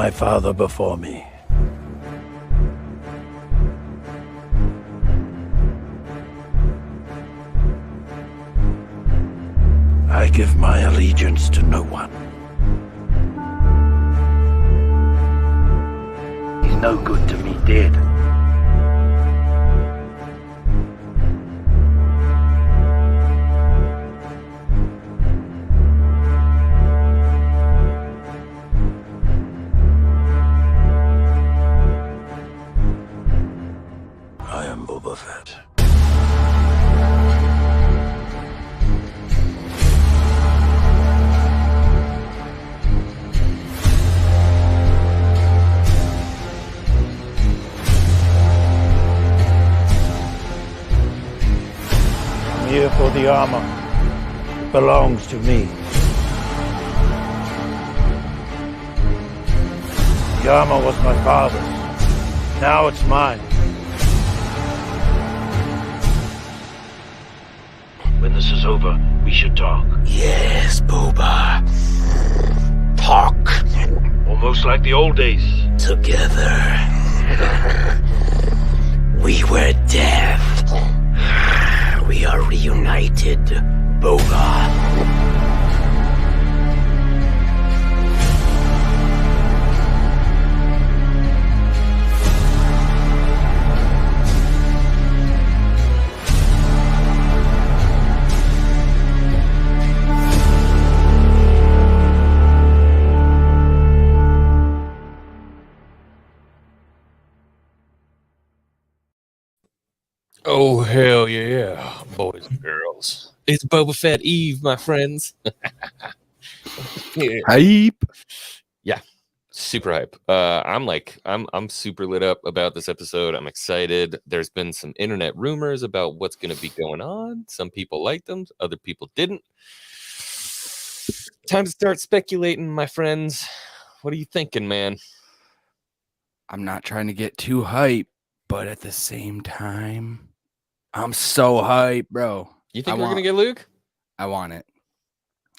my father before me. I give my allegiance to no one. He's no good to me dead. I am Boba Fett. I'm here for the armor. It belongs to me. The armor was my father's. Now it's mine. When this is over, we should talk. Yes, Boba. Talk. Almost like the old days. Together. We were dead. We are reunited, Boba. Oh, hell yeah, boys and girls. It's Boba Fett Eve, my friends. Yeah. Hype. Yeah, super hype. I'm super lit up about this episode. I'm excited. There's been some internet rumors about what's going to be going on. Some people liked them, other people didn't. Time to start speculating, my friends. What are you thinking, man? I'm not trying to get too hype, but at the same time, I'm so hype, bro. You think we're going to get Luke? I want it.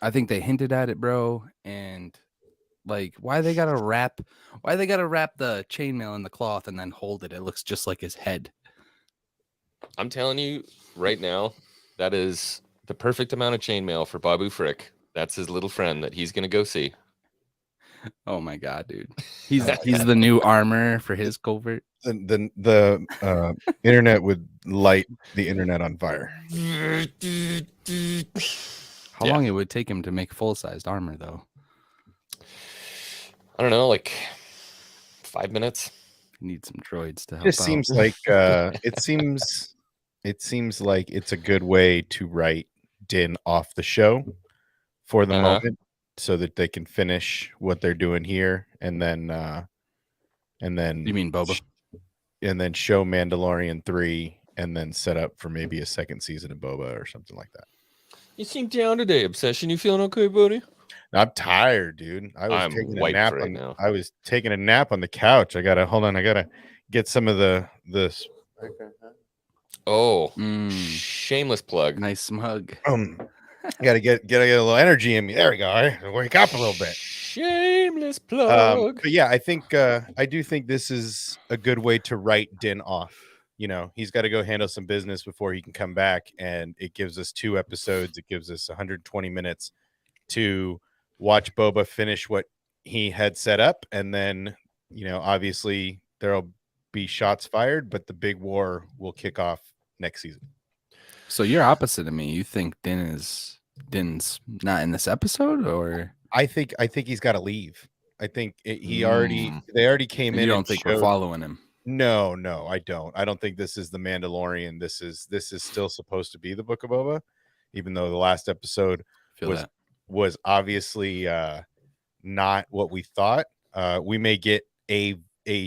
I think they hinted at it, bro. And like, why they gotta wrap the chainmail in the cloth and then hold it? It looks just like his head. I'm telling you right now, that is the perfect amount of chainmail for Babu Frick. That's his little friend that he's going to go see. Oh my god, dude. He's the new armor for his covert. The internet would light the internet on fire. How long it would take him to make full-sized armor, though? I don't know, like 5 minutes. Need some droids to help Just out. seems like it seems like it's a good way to write Din off the show for the moment, so that they can finish what they're doing here, and then You mean Boba? And then show Mandalorian 3, and then set up for maybe a second season of Boba or something like that. You seem down today, Obsession. You feeling okay, buddy? I'm tired, dude. I'm taking a wiped nap right now. I was taking a nap on the couch. I gotta get some of this. Oh, shameless plug. Nice smug. Gotta get a little energy in me. There we go. I wake up a little bit. Shameless plug. But yeah, I think I do think this is a good way to write Din off. You know, he's got to go handle some business before he can come back, and it gives us 2 episodes. It gives us 120 minutes to watch Boba finish what he had set up, and then, you know, obviously there'll be shots fired, but the big war will kick off next season. So you're opposite of me. You think Din's not in this episode, or I think he's got to leave. I think they already came in. You don't think we're following him? No, I don't. I don't think this is the Mandalorian. This is still supposed to be the Book of Boba, even though the last episode was obviously not what we thought. We may get a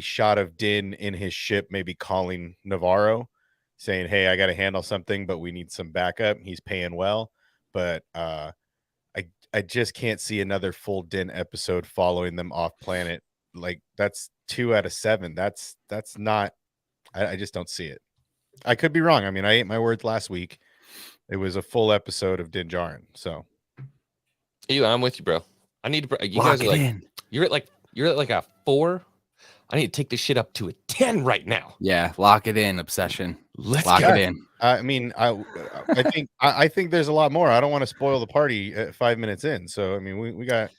shot of Din in his ship, maybe calling Navarro, saying, "Hey, I got to handle something, but we need some backup." He's paying well, but I just can't see another full Din episode following them off planet. Like, that's 2 out of 7. That's not. I just don't see it. I could be wrong. I mean, I ate my words last week. It was a full episode of Din Djarin. So, I'm with you, bro. I need to. You Lock guys are like in. you're You're at like a 4. I need to take this shit up to a 10 right now. Yeah, lock it in, Obsession. Let's Lock go. it in. I mean, I think there's a lot more. I don't want to spoil the party at 5 minutes in. So I mean, we got.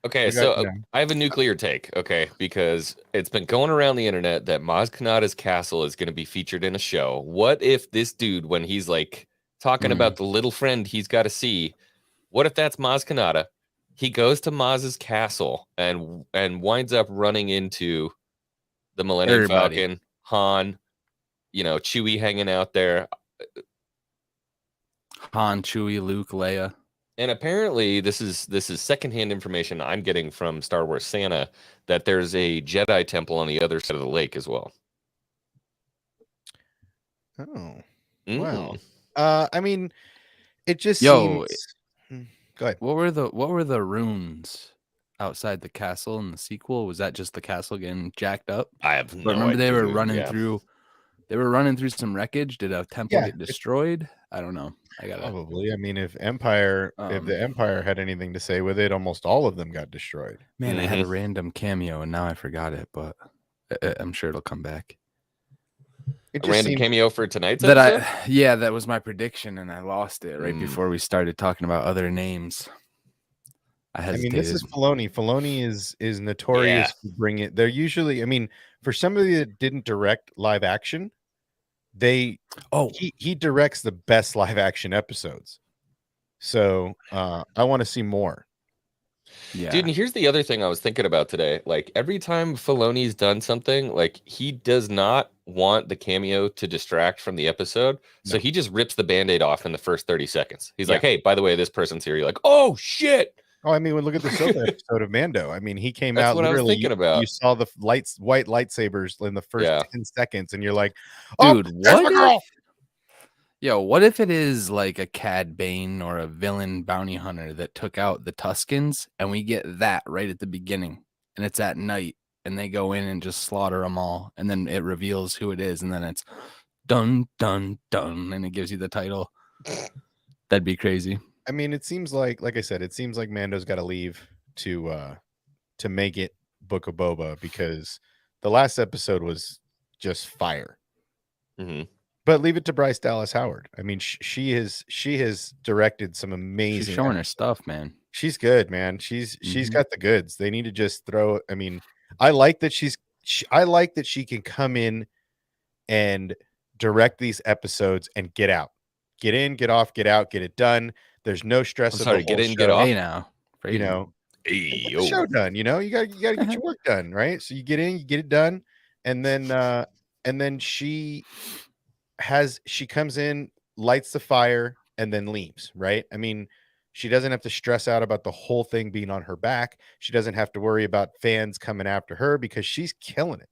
Okay, so I have a nuclear take, okay, because it's been going around the internet that Maz Kanata's castle is going to be featured in a show. What if this dude, when he's like talking about the little friend he's got to see, what if that's Maz Kanata? He goes to Maz's castle and winds up running into the Millennium Falcon, Han, Chewie hanging out there. Han, Chewie, Luke, Leia. And apparently, this is secondhand information I'm getting from Star Wars Santa that there's a Jedi temple on the other side of the lake as well. Oh, wow. I mean, it just seems. Go ahead. What were the runes outside the castle in the sequel? Was that just the castle getting jacked up? I have no remember idea. They were running through. They were running through some wreckage. Did a temple get destroyed? I don't know. Probably. I mean, if the Empire had anything to say with it, almost all of them got destroyed. Man, I had a random cameo and now I forgot it, but I'm sure it'll come back. A random cameo for tonight's episode? That was my prediction, and I lost it right before we started talking about other names. I hesitated. I mean, this is Filoni. Filoni is notorious to bring it. They're usually, I mean, for somebody that didn't direct live action, he directs the best live action episodes. So I want to see more. Yeah, dude. And here's the other thing I was thinking about today. Like every time Filoni's done something, like he does not want the cameo to distract from the episode, so he just rips the Band-Aid off in the first 30 seconds. He's like, "Hey, by the way, this person's here." You're like, "Oh shit!" Oh, I mean, look at the Soka episode of Mando. I mean, he came out. What literally, I was thinking about. You saw the white lightsabers in the first 10 seconds, and you're like, "Dude, what?" What if it is like a Cad Bane or a villain bounty hunter that took out the Tuskens, and we get that right at the beginning, and it's at night, and they go in and just slaughter them all, and then it reveals who it is, and then it's dun dun dun, and it gives you the title. That'd be crazy. I mean, it seems like I said, it seems like Mando's got to leave to make it Book of Boba, because the last episode was just fire. Mm-hmm. But leave it to Bryce Dallas Howard. I mean, she has directed some amazing. She's showing her stuff, man. She's good, man. She's got the goods. They need to just throw. I mean, I like that I like that she can come in and direct these episodes and get out, get in, get off, get out, get it done. There's no stress. Get in, get off. Hey now, get the show done. You got to get your work done, right? So you get in, you get it done, and then she comes in, lights the fire, and then leaves, right? I mean, she doesn't have to stress out about the whole thing being on her back. She doesn't have to worry about fans coming after her because she's killing it.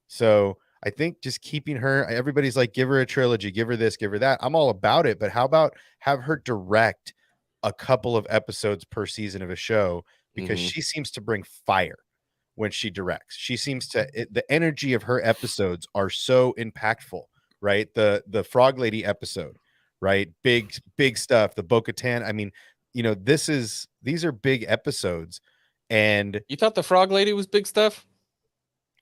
So I think just keeping her, everybody's like, give her a trilogy, give her this, give her that. I'm all about it. But how about have her direct a couple of episodes per season of a show? Because she seems to bring fire when she directs. She seems to, the energy of her episodes are so impactful. Right, the Frog Lady episode, right? Big stuff. The Bo-Katan. I mean, these are big episodes. And you thought the Frog Lady was big stuff?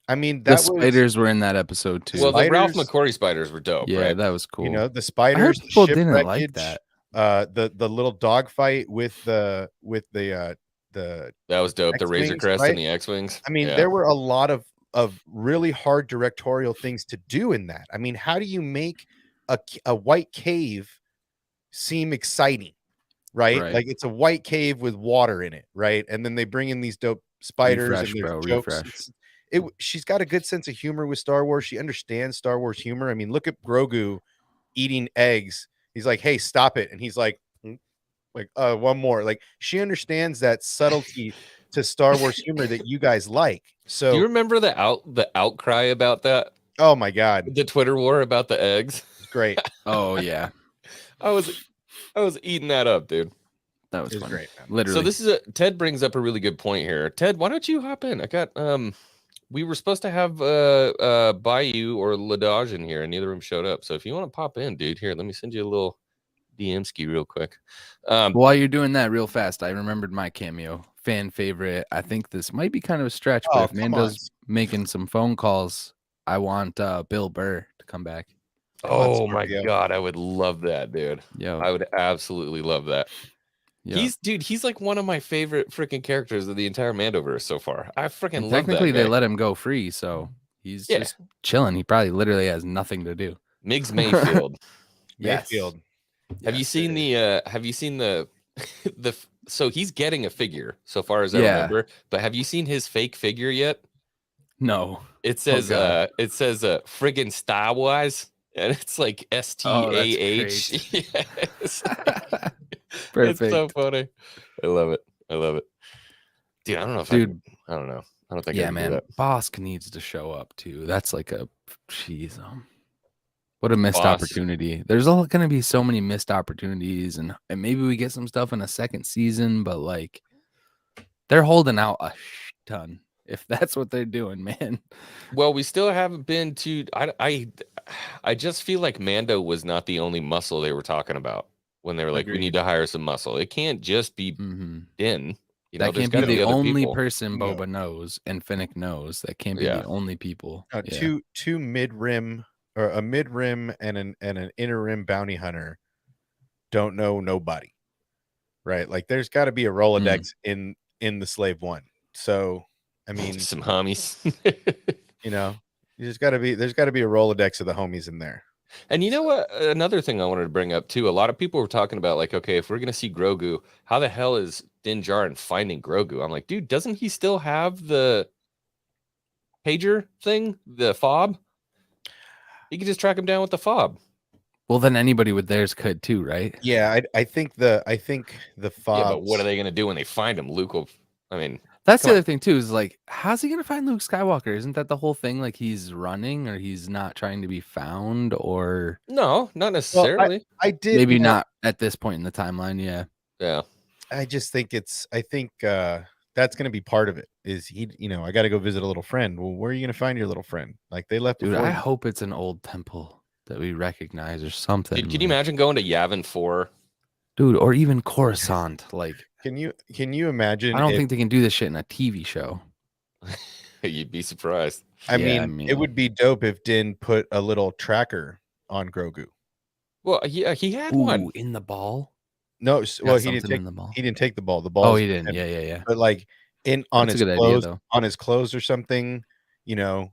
I mean, the spiders were in that episode too. Well, the Ralph McQuarrie spiders were dope. Yeah, right? That was cool. The spiders. I heard people didn't like that. The little dog fight with the that was dope. X-Wings, the Razor Crest and the X-Wings. I mean, there were a lot of really hard directorial things to do in that. I mean, how do you make a white cave seem exciting, right? Like it's a white cave with water in it, right? And then they bring in these dope spiders and jokes. She's got a good sense of humor with Star Wars. She understands Star Wars humor. I mean, look at Grogu eating eggs. He's like, "Hey, stop it!" And he's like, one more. Like, she understands that subtlety to Star Wars humor that you guys like. So, do you remember the outcry about that? Oh my god, the Twitter war about the eggs. It's great. Oh yeah, I was eating that up, dude. That was fun. Great, man. Literally. So Ted brings up a really good point here. Ted, why don't you hop in? I got we were supposed to have Bayou or Ladage in here, and neither of them showed up. So if you want to pop in, dude, here, let me send you a little DM ski real quick. While you're doing that real fast, I remembered my cameo. fan favorite. I think this might be kind of a stretch, Oh, but if come Mando's making some phone calls, I want Bill Burr to come back. Oh my God, I would love that, dude. Yo, I would absolutely love that. yo. He's like one of my favorite freaking characters of the entire Mandoverse so far. I freaking And love that technically, guy. they let him go free, so he's just chilling. He probably literally has nothing to do. Miggs Mayfield. Mayfield. Have you seen the so he's getting a figure so far as I remember, but have you seen his fake figure yet? No. It says friggin' Star Wars, and it's like STAH. Yes. Perfect. It's so funny. I love it. Dude, I don't know if I don't know. I don't think I can do that. Bosk needs to show up too. That's like a what a missed opportunity. There's going to be so many missed opportunities, and maybe we get some stuff in a second season, but like they're holding out a ton if that's what they're doing, man. Well, we still haven't been to I just feel like Mando was not the only muscle they were talking about when they were like, we need to hire some muscle. It can't just be Din. You know, that can't be the only people. person Boba knows and Finnick knows. That can't be the only people. Two mid-rim, or a mid-rim and an inner rim bounty hunter don't know nobody, right? Like there's got to be a Rolodex in the Slave One. So I mean, some homies. You know, there's got to be a Rolodex of the homies in there. And you know what? Another thing I wanted to bring up too. A lot of people were talking about like, okay, if we're gonna see Grogu, how the hell is Din Djarin finding Grogu? I'm like, dude, doesn't he still have the pager thing, the fob? You could just track him down with the fob. Well, then anybody with theirs could too, right? Yeah, I think the fob. Yeah, but what are they gonna do when they find him? Luke will. I mean, that's the other thing too. Is like, how's he gonna find Luke Skywalker? Isn't that the whole thing? Like he's running, or he's not trying to be found, or no, not necessarily. Well, I did maybe not at this point in the timeline. Yeah. I just think that's going to be part of it. Is he? You know, I got to go visit a little friend. Well, where are you going to find your little friend? Like they left. Dude, I hope it's an old temple that we recognize or something. Dude, can you imagine going to Yavin 4? Dude, or even Coruscant. Like, can you imagine? I don't think they can do this shit in a TV show. You'd be surprised. I mean, it would be dope if Din put a little tracker on Grogu. Well, yeah, he had one in the ball. No, well, he didn't take the ball. The ball. Oh, he didn't. Yeah. But like on That's his clothes, on his clothes or something, you know,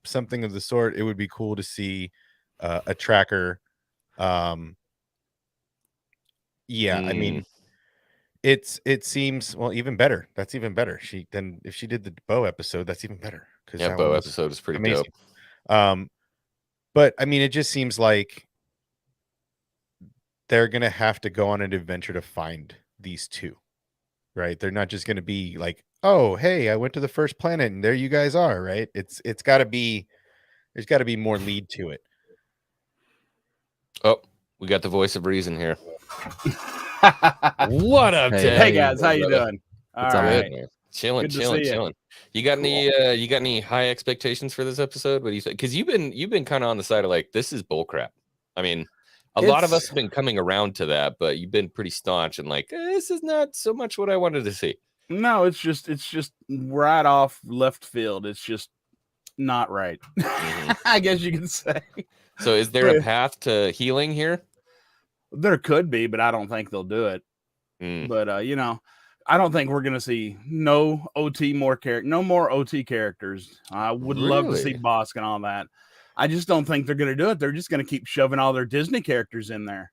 something of the sort. It would be cool to see a tracker. I mean, it seems even better. That's even better. If she did the Bo episode, that's even better. Yeah, Bo episode is pretty amazing. Dope. But I mean, it just seems like they're gonna have to go on an adventure to find these two, right? They're not just gonna be like, oh, hey, I went to the first planet and there you guys are, right? It's got to be, there's got to be more lead to it. Oh, we got the voice of reason here. What up, Ted? Hey guys, how you doing? All right, chilling. You got any high expectations for this episode? What do you think? Because you've been kind of on the side of like, this is bullcrap. I mean, a lot of us have been coming around to that, but you've been pretty staunch and like, this is not so much what I wanted to see. No, it's just right off left field. It's just not right. I guess you can say. So is there a path to healing here? There could be, but I don't think they'll do it. But you know, I don't think we're gonna see no more OT characters. I would love to see Bosk and all that. I just don't think they're gonna do it. They're just gonna keep shoving all their Disney characters in there.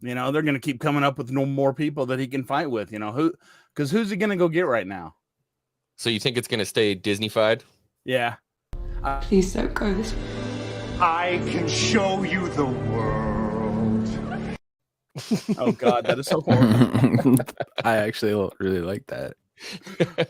You know, they're gonna keep coming up with no more people that he can fight with. You know, who's he gonna go get right now? So you think it's gonna stay Disney-fied? Yeah. Please don't go this way. I can show you the world. Oh God, that is so horrible. I actually really like that.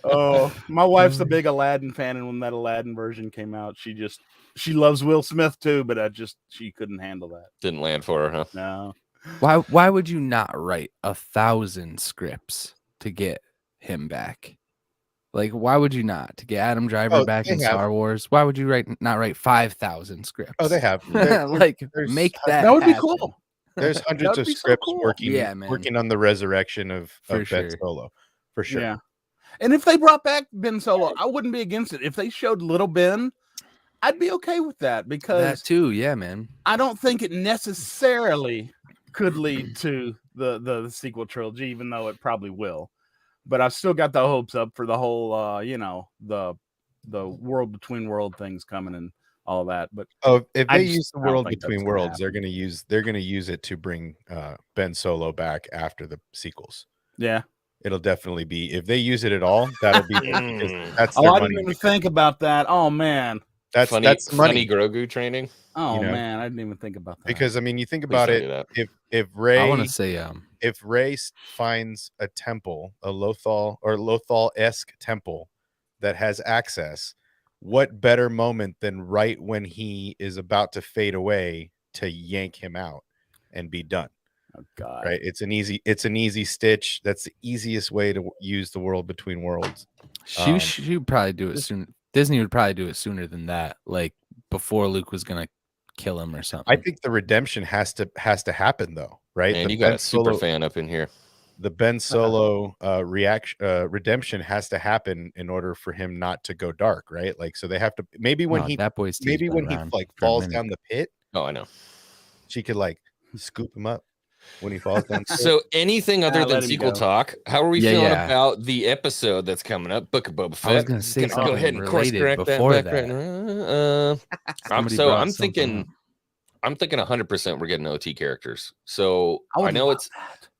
Oh, my wife's a big Aladdin fan, and when that Aladdin version came out, she loves Will Smith too, but she couldn't handle that. Didn't land for her, huh? No. Why would you not write 1,000 scripts to get him back? Like, why would you not to get Adam Driver back in Star Wars? Why would you not write 5,000 scripts? Oh, they have. Like, make that. That would be happen. cool. There's hundreds of scripts working man. on the resurrection of Ben sure. Solo, for sure. Yeah. And if they brought back Ben Solo, I wouldn't be against it. If they showed little Ben, I'd be okay with that, because that too, yeah, man. I don't think it necessarily could lead to the sequel trilogy, even though it probably will. But I've still got the hopes up for the whole, the world between world things coming and all that. But if they use the world between worlds, they're gonna use it to bring Ben Solo back after the sequels. Yeah. It'll definitely be, if they use it at all, that'll be that's I their didn't money. even think about that. Oh man. That's money. Grogu training. Oh man, I didn't even think about that. Because I mean, you think about it. If Rey, I want to say, if Rey finds a temple, a Lothal-esque temple that has access, what better moment than right when he is about to fade away to yank him out and be done? Oh God! Right? It's an easy stitch. That's the easiest way to use the world between worlds. She would probably do it soon. Disney would probably do it sooner than that, like before Luke was gonna kill him or something. I think the redemption has to happen though, right? And you got a super fan up in here. The Ben Solo redemption has to happen in order for him not to go dark, right? Like, so they have to, maybe when he falls down the pit. Oh, I know. She could like scoop him up when he falls down. So anything other than sequel talk, how are we feeling about the episode that's coming up, Book of Boba Fett? I was going to say go ahead and course correct that. So I'm thinking 100% we're getting OT characters. So I know it's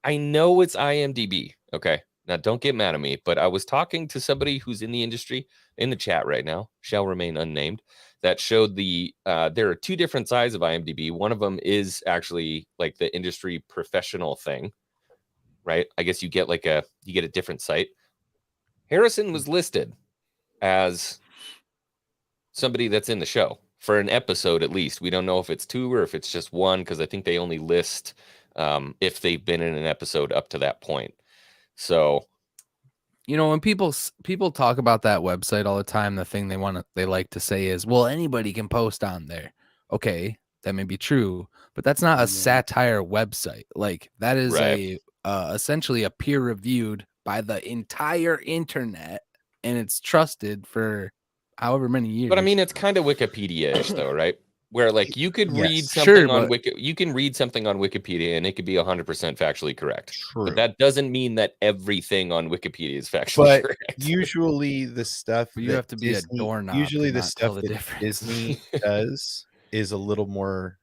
IMDb. Okay. Now don't get mad at me, but I was talking to somebody who's in the industry in the chat right now, shall remain unnamed, that showed there are two different sides of IMDb. One of them is actually like the industry professional thing, right? I guess you get a different site. Harrison was listed as somebody that's in the show for an episode at least. We don't know if it's 2 or if it's just 1, because I think they only list if they've been in an episode up to that point. So, when people talk about that website all the time, the thing they like to say is, well, anybody can post on there. Okay, that may be true, but that's not a satire website. Like, that is essentially a peer reviewed by the entire internet, and it's trusted for however many years. But I mean, it's kind of Wikipedia-ish though, right? Where like you could read something on you can read something on Wikipedia and it could be 100% factually correct. True. But that doesn't mean that everything on Wikipedia is factually correct. Usually the stuff you have to be a doorknob. Usually the stuff that Disney does is a little more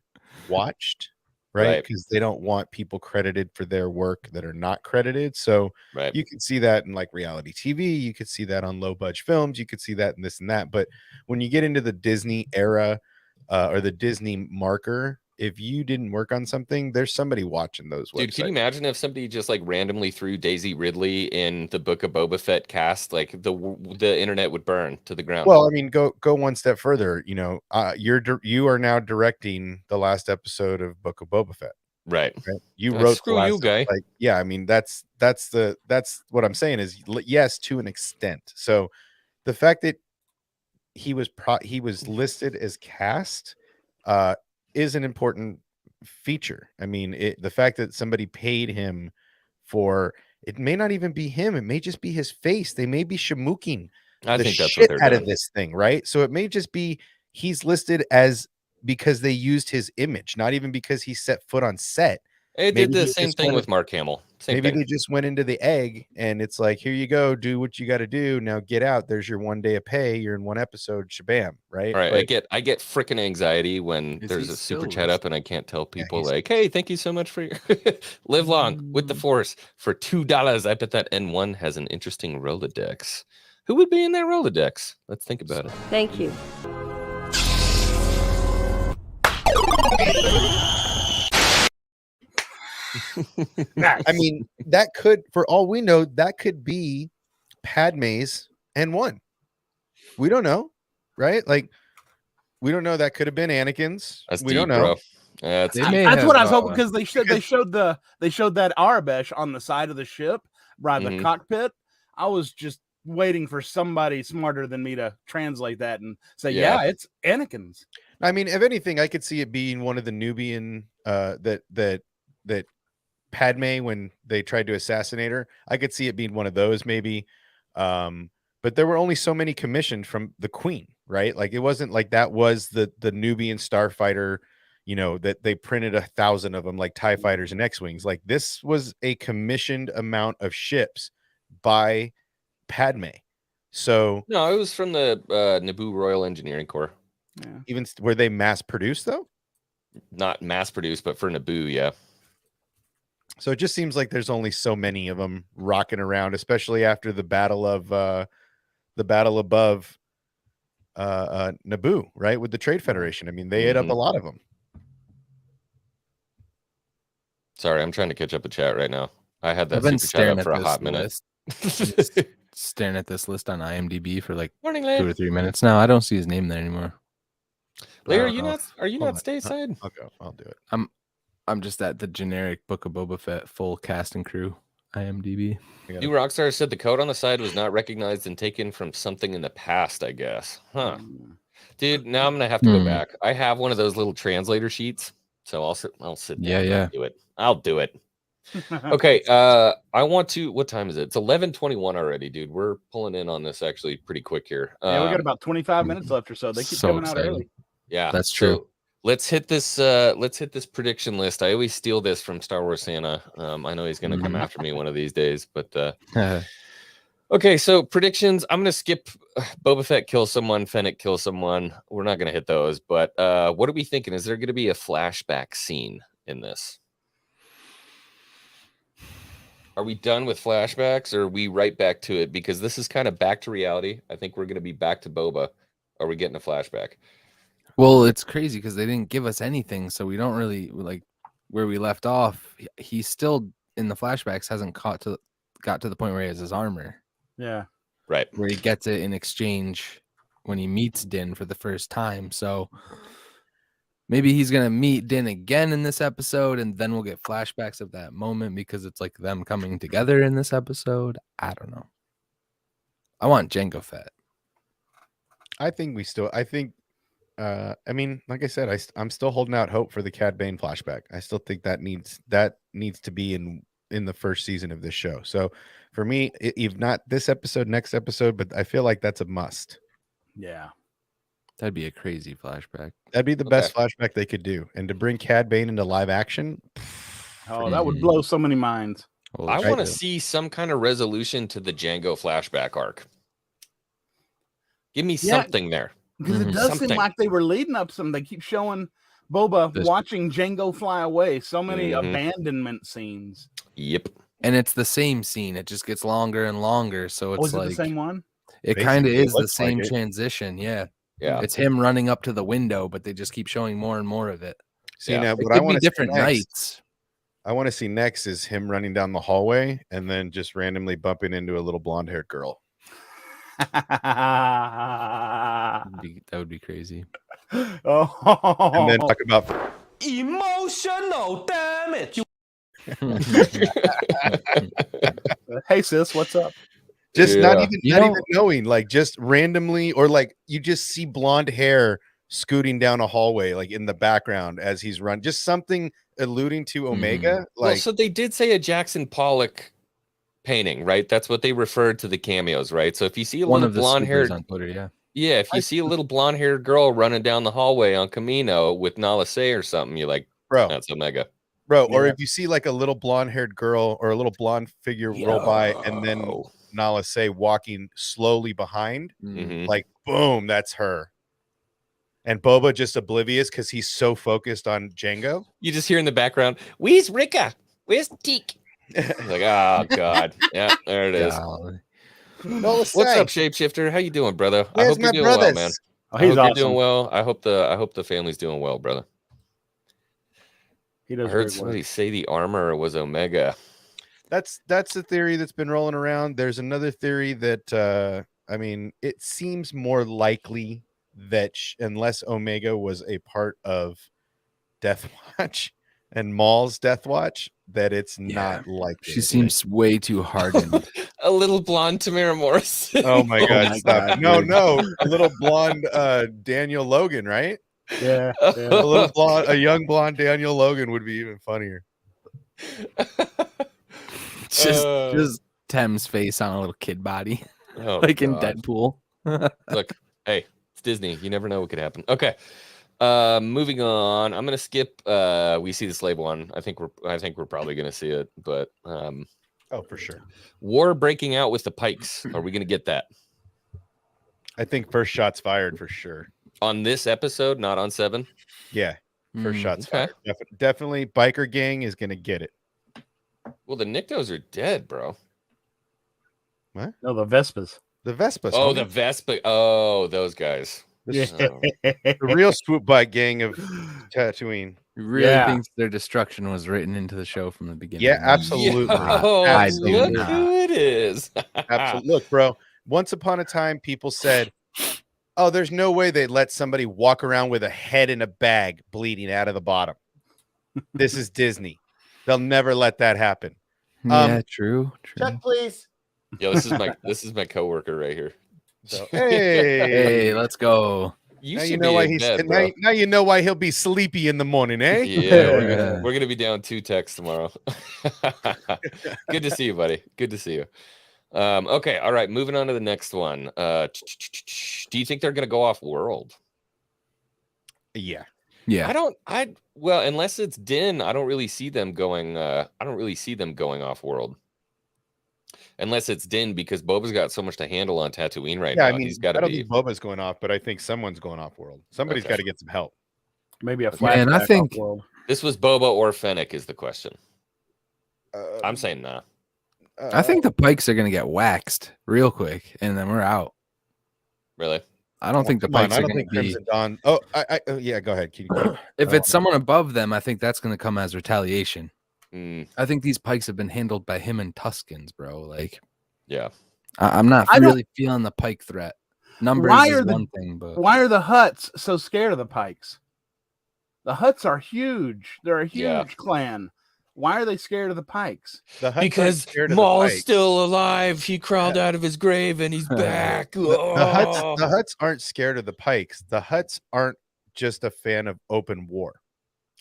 watched, right? Because they don't want people credited for their work that are not credited. So you can see that in like reality TV, you could see that on low budget films, you could see that in this and that. But when you get into the Disney era, or the Disney marker, if you didn't work on something, there's somebody watching those websites. Dude, can you imagine if somebody just like randomly threw Daisy Ridley in the Book of Boba Fett cast? Like the internet would burn to the ground. Well, I mean, go one step further. You are now directing the last episode of Book of Boba Fett. Right. You wrote screw you, guy. Like, yeah, I mean, that's what I'm saying is yes, to an extent. So the fact that he was listed as cast is an important feature. I mean, the fact that somebody paid him for it may not even be him. It may just be his face. They may be shamuking the shit out of this thing, right? So it may just be he's listed as because they used his image, not even because he set foot on set. It did the same thing with Mark Hamill. Maybe they just went into the egg and it's like, here you go, do what you got to do. Now get out. There's your 1 day of pay. You're in 1 episode. Shabam. Right. All right. Like, I get freaking anxiety when there's a super chat up and I can't tell people like, hey, thank you so much for your live long with the force for $2. I bet that N1 has an interesting Rolodex. Who would be in that Rolodex? Let's think about it. Thank you. I mean, that could, for all we know, that could be Padme's N1. We don't know, right? Like, we don't know. That could have been Anakin's. We don't know. That's what I was hoping, because they showed that Arabesh on the side of the ship by the cockpit. I was just waiting for somebody smarter than me to translate that and say, yeah it's Anakin's. I mean, if anything, I could see it being one of the Nubian that Padme, when they tried to assassinate her, I could see it being one of those maybe. But there were only so many commissioned from the Queen, right? Like it wasn't like that was the Nubian starfighter, that they printed 1,000 of them like TIE fighters and X-Wings. Like this was a commissioned amount of ships by Padme. So no, it was from the Naboo Royal Engineering Corps. Yeah. Even were they mass produced though? Not mass produced, but for Naboo, yeah. So it just seems like there's only so many of them rocking around, especially after the battle above Naboo, right? With the Trade Federation. I mean, they ate up a lot of them. Sorry, I'm trying to catch up with chat right now. I had that I've been super chat up staring for at a this hot minute. Staring at this list on IMDb for like Morning, 2 Larry. or 3 minutes now. I don't see his name there anymore. Larry, are you not stateside? I'll go. I'll do it. I'm just at the generic Book of Boba Fett full cast and crew IMDb. New Rockstar said the code on the side was not recognized and taken from something in the past, I guess. Huh. Dude, now I'm gonna have to go back. I have one of those little translator sheets, so I'll sit down. Yeah. I'll do it. Okay, I want to. What time is it? It's 11:21 already, dude. We're pulling in on this actually pretty quick here. Yeah, we got about 25 minutes left or so. They keep so coming exciting. out early. Yeah, that's true. So let's hit this prediction list. I always steal this from Star Wars Santa. I know he's gonna come after me one of these days, but okay. So predictions. I'm gonna skip Boba Fett kills someone, Fennec kills someone. We're not gonna hit those. But what are we thinking? Is there gonna be a flashback scene in this? Are we done with flashbacks, or are we right back to it? Because this is kind of back to reality. I think we're going to be back to Boba. Are we getting a flashback? Well, it's crazy because they didn't give us anything, so we don't really like where we left off. He's still in the flashbacks, hasn't got to the point where he has his armor. Yeah, right. Where he gets it in exchange when he meets Din for the first time. So maybe he's gonna meet Din again in this episode, and then we'll get flashbacks of that moment because it's like them coming together in this episode. I don't know. I want Jango Fett. I mean, like I said, I'm still holding out hope for the Cad Bane flashback. I still think that needs to be in the first season of this show. So for me, if not this episode, next episode, but I feel like that's a must. Yeah. That'd be a crazy flashback. That'd be the best flashback they could do. And to bring Cad Bane into live action. Oh, that would blow so many minds. I want to see some kind of resolution to the Jango flashback arc. Give me something there. Because it does seem like they were leading up some. They keep showing Boba watching Jango fly away. So many abandonment scenes. Yep. And it's the same scene. It just gets longer and longer. So it's like the same one? It kind of is the same transition. Yeah. Yeah. It's him running up to the window, but they just keep showing more and more of it. See, now what I want to different nights. I want to see next is him running down the hallway and then just randomly bumping into a little blonde-haired girl. That would be crazy. Oh. And then talk about emotional damage. Hey sis, what's up? Just not even knowing, like just randomly, or like you just see blonde hair scooting down a hallway, like in the background as he's run. Just something alluding to Omega. Like, well, so they did say a Jackson Pollock painting, right? That's what they referred to the cameos, right? So if you see a little blonde-haired on Twitter, if you see a little blonde-haired girl running down the hallway on Camino with Nala Se or something, you're like, bro, that's Omega. Bro, or if you see like a little blonde-haired girl or a little blonde figure roll by and then Nala Se walking slowly behind, like boom, that's her. And Boba just oblivious because he's so focused on Jango. You just hear in the background, "Where's Rika? Where's Teak?" Like, oh god, yeah, there it is. What's up, Shapeshifter? How you doing, brother? I hope you're doing well, man. Oh, he's you're doing well. I hope the family's doing well, brother. He does. I heard somebody say the armor was Omega. That's the theory that's been rolling around. There's another theory that I mean, it seems more likely that unless Omega was a part of Death Watch and Maul's Death Watch, that it's not likely. She seems way too hardened. A little blonde Tamara Morris. Oh my god, stop. No, a little blonde Daniel Logan, right? Yeah. A young blonde Daniel Logan would be even funnier. Just Tem's face on a little kid body, like in Deadpool. Look, hey, it's Disney. You never know what could happen. Okay. Moving on. I'm gonna skip we see the slave one. I think we're probably gonna see it, but oh, for sure. War breaking out with the Pikes. Are we gonna get that? I think first shots fired for sure. On this episode, not on 7? Yeah. First shots fired. Definitely biker gang is gonna get it. Well, the Nyctos are dead, bro. What? No, the Vespas. The Vespas. Oh, the Vespa. Oh, those guys. The real swoop bike gang of Tatooine. Really thinks their destruction was written into the show from the beginning. Yeah, absolutely. I look who it is. Absolutely. Look, bro. Once upon a time, people said, "Oh, there's no way they'd let somebody walk around with a head in a bag bleeding out of the bottom." This is Disney. They'll never let that happen. Yeah, true. Check, please. Yo, this is my coworker right here. So, hey, let's go. You now should you know be why in he's bed, bro. now you know why he'll be sleepy in the morning, eh? Yeah, we're gonna be down 2 texts tomorrow. Good to see you, buddy. Good to see you. Okay, all right. Moving on to the next one. Do you think they're gonna go off world? Yeah. Well, unless it's Din, I don't really see them going. I don't really see them going off world. Unless it's Din, because Boba's got so much to handle on Tatooine right now. I mean, he's got I to don't be. think Boba's going off, but I think someone's going off world. Somebody's got to get some help. Maybe a flashback. And I think world. This was Boba or Fennec is the question. I'm saying nah. I think the Pikes are gonna get waxed real quick, and then we're out. Really? I don't think the Pikes I are don't gonna think be. Crimson Dawn. Oh, yeah. Go ahead. If it's someone above them, I think that's gonna come as retaliation. Mm, I think these Pikes have been handled by him and Tuskens, bro. Like, yeah. I'm not really feeling the Pike threat. Numbers is one thing, but why are the Hutts so scared of the Pikes? The Hutts are huge. They're a huge clan. Why are they scared of the Pikes? Because Maul's still alive. He crawled out of his grave and he's back. The Hutts aren't scared of the Pikes. The Hutts aren't just a fan of open war,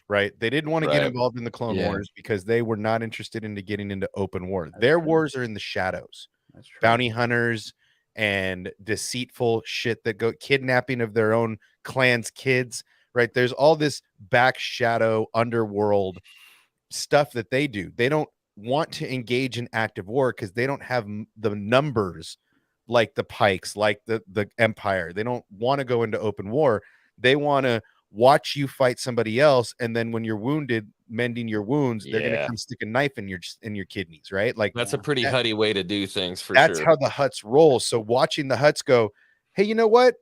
right? They didn't want to get involved in the Clone Wars because they were not interested in getting into open war. Their wars are in the shadows. That's true. Bounty hunters and deceitful shit that go kidnapping of their own clan's kids, right? There's all this back shadow underworld stuff that they do. They don't want to engage in active war because they don't have the numbers like the Pikes, like the Empire. They don't want to go into open war. They want to watch you fight somebody else, and then when you're wounded, mending your wounds, they're gonna come stick a knife in your kidneys, right? Like that's a pretty Hutty way to do things for that's sure. how the Hutts roll. So watching the Hutts go, hey, you know what?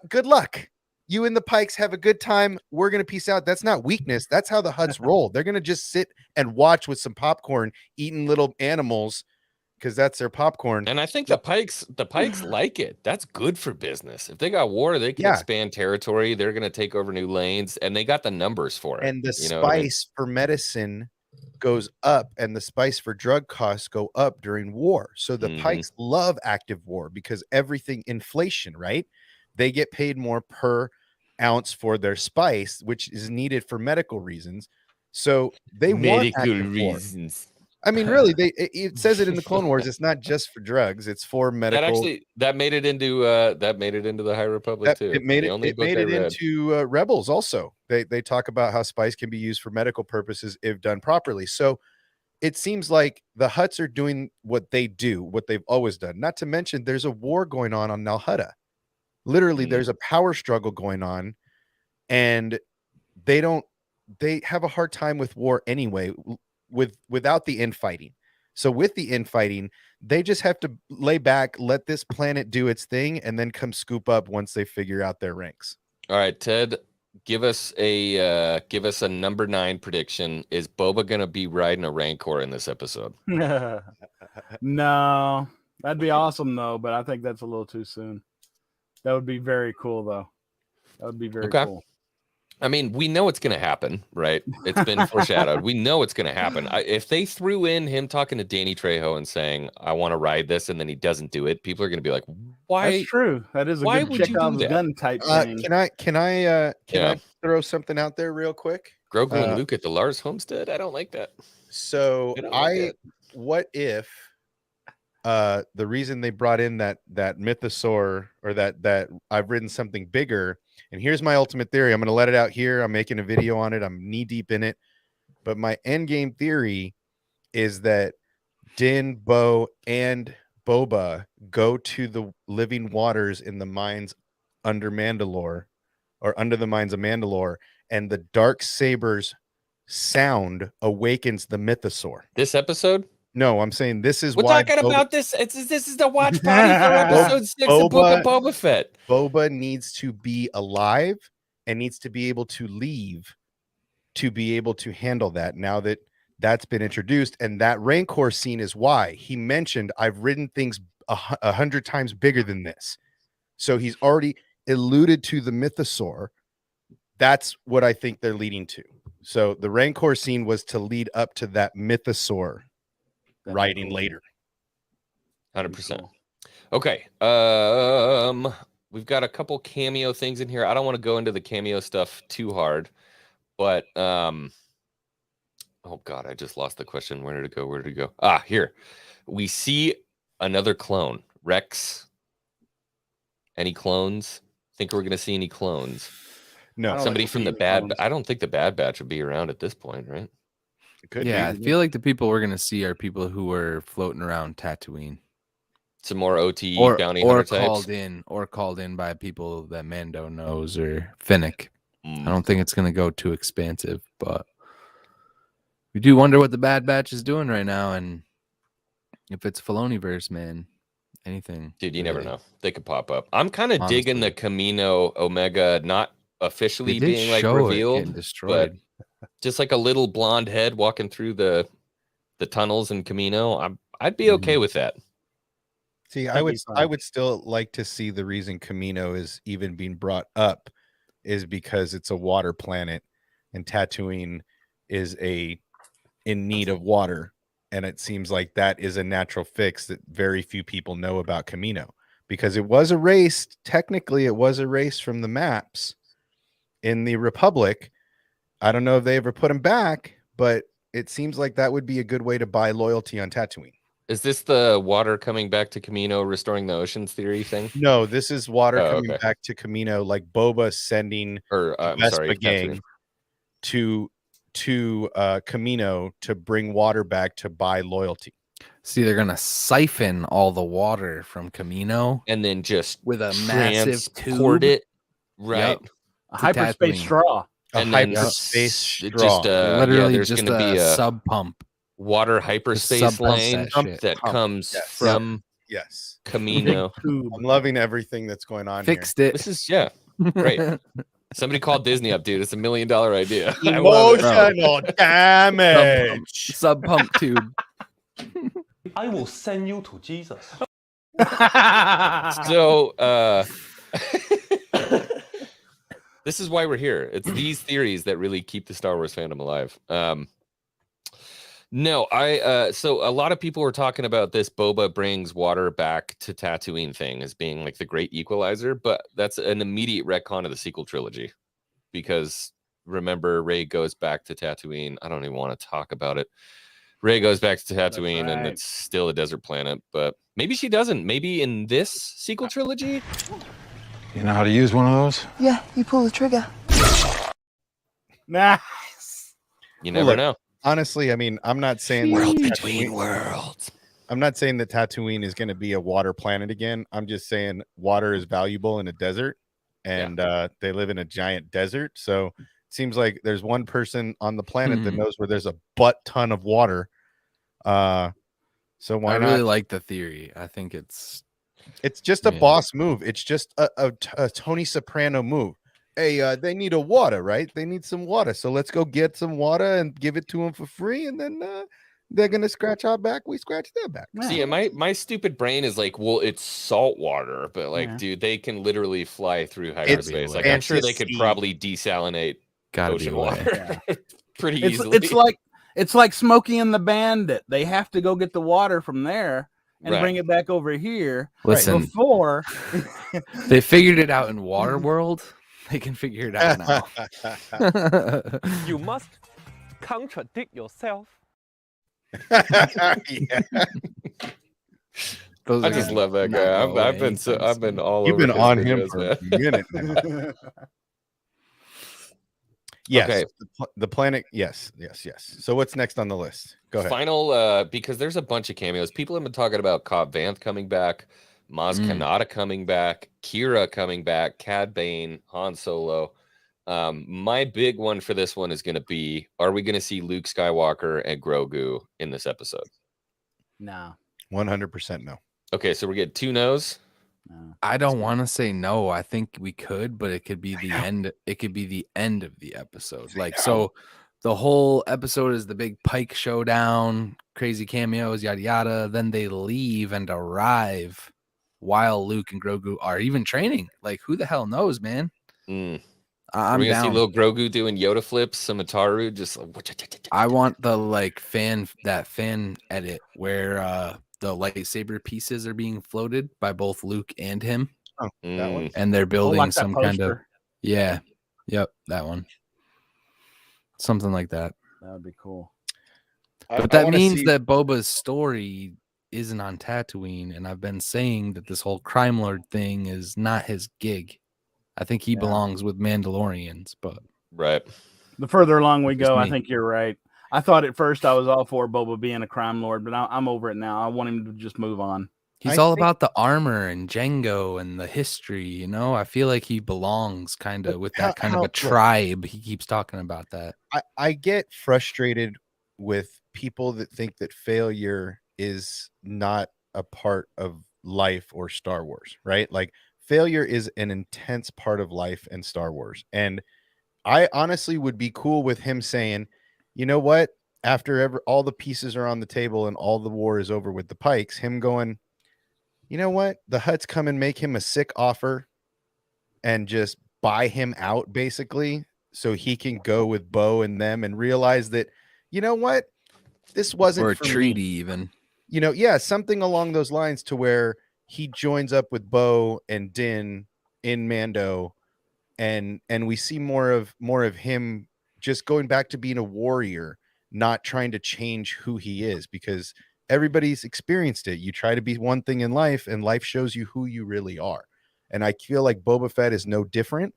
Good luck. You and the Pikes have a good time. We're going to peace out. That's not weakness. That's how the Hutts roll. They're going to just sit and watch with some popcorn, eating little animals because that's their popcorn. And I think the Pikes like it. That's good for business. If they got war, they can expand territory. They're going to take over new lanes, and they got the numbers for it. And the spice for medicine goes up, and the spice for drug costs go up during war. So the Pikes love active war because everything inflation, right? They get paid more per ounce for their spice, which is needed for medical reasons. So they want active reasons. War. I mean, really, it says it in the Clone Wars. It's not just for drugs; it's for medical. That made it into the High Republic too. It made it into Rebels also. They talk about how spice can be used for medical purposes if done properly. So it seems like the Hutts are doing what they do, what they've always done. Not to mention, there's a war going on Nal Hutta. Literally, there's a power struggle going on, and they have a hard time with war anyway, without the infighting. So with the infighting, they just have to lay back, let this planet do its thing, and then come scoop up once they figure out their ranks. All right, Ted, give us a number 9 prediction. Is Boba gonna be riding a Rancor in this episode? No, that'd be awesome though, but I think that's a little too soon. That would be very cool, though. That would be very cool. I mean, we know it's going to happen, right? It's been foreshadowed. We know it's going to happen. If they threw in him talking to Danny Trejo and saying, I want to ride this, and then he doesn't do it, people are going to be like, why? That's true. That is a good check on the gun type thing. Can I throw something out there real quick? Grogu and Luke at the Lars homestead. I don't like that. So what if the reason they brought in that mythosaur, or that I've written something bigger, and here's my ultimate theory. I'm going to let it out here. I'm making a video on it. I'm knee deep in it. But my end game theory is that Din, Bo, and Boba go to the living waters in the mines under Mandalore, or under the mines of Mandalore, and the dark saber's sound awakens the mythosaur. This episode? No, I'm saying this is we're why talking about this. This is the watch party for episode 6 of Book of Boba Fett. Boba needs to be alive and needs to be able to leave to be able to handle that. Now that that's been introduced, and that Rancor scene is why he mentioned I've written things 100 times bigger than this. So he's already alluded to the mythosaur. That's what I think they're leading to. So the Rancor scene was to lead up to that mythosaur writing later. 100%. Okay. We've got a couple cameo things in here. I don't want to go into the cameo stuff too hard, but oh god, I just lost the question. Where did it go? Where did it go? Ah, here. We see another clone. Rex. Any clones? Think we're gonna see any clones? No. Somebody from the Bad. I don't think the Bad Batch would be around at this point, right? I feel like the people we're gonna see are people who were floating around Tatooine. Some more OT bounty or hunter types. called in by people that Mando knows, or Finnick. I don't think it's gonna go too expansive, but we do wonder what the Bad Batch is doing right now, and if it's Filoniverse, man, anything. Dude, you never know. They could pop up. I'm kind of digging the Camino Omega, not officially being like revealed, destroyed. But just like a little blonde head walking through the tunnels in Camino. I'd be okay with that. See, I would still like to see the reason Camino is even being brought up is because it's a water planet, and Tatooine is in need of water, and it seems like that is a natural fix that very few people know about Camino, because it was erased. Technically, it was erased from the maps in the Republic. I don't know if they ever put them back, but it seems like that would be a good way to buy loyalty on Tatooine. Is this the water coming back to Camino, restoring the oceans theory thing? No, this is water coming back to Camino, like Boba sending Vespa gang to Camino to bring water back to buy loyalty. See, they're gonna siphon all the water from Camino and then just with a massive tube, it right, a hyperspace straw, and hyperspace straw. Just literally there's just gonna be a sub pump. Water hyperspace lane that comes from Camino. I'm loving everything that's going on. Fixed here. it. This is great. Somebody called Disney up, dude. It's $1 million idea. Emotional damage. Sub pump tube. I will send you to Jesus. So this is why we're here. It's these theories that really keep the Star Wars fandom alive. No, so a lot of people were talking about this Boba brings water back to Tatooine thing as being like the great equalizer, but that's an immediate retcon of the sequel trilogy, because remember, Rey goes back to Tatooine. I don't even want to talk about it. Rey goes back to Tatooine and it's still a desert planet, but maybe she doesn't. Maybe in this sequel trilogy. You know how to use one of those? Yeah, you pull the trigger. Nice. You never know. Honestly, I mean, I'm not saying between worlds. I'm not saying that Tatooine is going to be a water planet again. I'm just saying water is valuable in a desert, and they live in a giant desert. So it seems like there's one person on the planet that knows where there's a butt ton of water. So why not? I really like the theory. I think it's just a boss move. It's just a Tony Soprano move. Hey, they need a water, right? They need some water. So let's go get some water and give it to them for free. And then they're going to scratch our back. We scratch their back. See, my stupid brain is like, well, it's salt water. But like, dude, they can literally fly through hyperspace. Like, I'm sure they could probably desalinate ocean water pretty easily. It's like Smokey and the Bandit. They have to go get the water from there and bring it back over here. Listen, before they figured it out in Waterworld. They can figure it out now. You must contradict yourself. Yeah. I just love that guy. I've been all You've over been his on him videos, for man. a minute now. Yes, Okay. the planet. Yes. So what's next on the list? Go ahead. Final, because there's a bunch of cameos. People have been talking about Cobb Vanth coming back, Maz Kanata coming back, Kira coming back, Cad Bane, Han Solo. My big one for this one is going to be: are we going to see Luke Skywalker and Grogu in this episode? No. 100% no. Okay, so we get 2 no's. I don't want to say no. I think we could, but it could be the end. It could be the end of the episode. Like, so the whole episode is the big Pike showdown, crazy cameos, yada yada. Then they leave and arrive while Luke and Grogu are even training. Like, who the hell knows, man? I'm gonna see little Grogu doing Yoda flips, some Ataru, just. I want the like fan edit where the lightsaber pieces are being floated by both Luke and him. Oh, that one? And they're building like that some kind of poster. yep, that one. Something like that. That would be cool. But that means that Boba's story isn't on Tatooine, and I've been saying that this whole crime lord thing is not his gig. I think he belongs with Mandalorians, but right. The further along we go, me. I think you're right. I thought at first I was all for Boba being a crime lord, but I'm over it now. I want him to just move on. He's all about the armor and Django and the history, you know? I feel like he belongs kind of with that kind of a tribe. He keeps talking about that. I get frustrated with people that think that failure is not a part of life or Star Wars, right? Like, failure is an intense part of life and Star Wars. And I honestly would be cool with him saying, you know what? After all the pieces are on the table and all the war is over with the Pikes, him going, you know what? The Hutts come and make him a sick offer and just buy him out, basically, so he can go with Bo and them and realize that, you know what? This wasn't or a for treaty, me. even. You know, yeah, something along those lines to where he joins up with Bo and Din in Mando, and we see more of him just going back to being a warrior, not trying to change who he is, because everybody's experienced it. You try to be one thing in life, and life shows you who you really are. And I feel like Boba Fett is no different.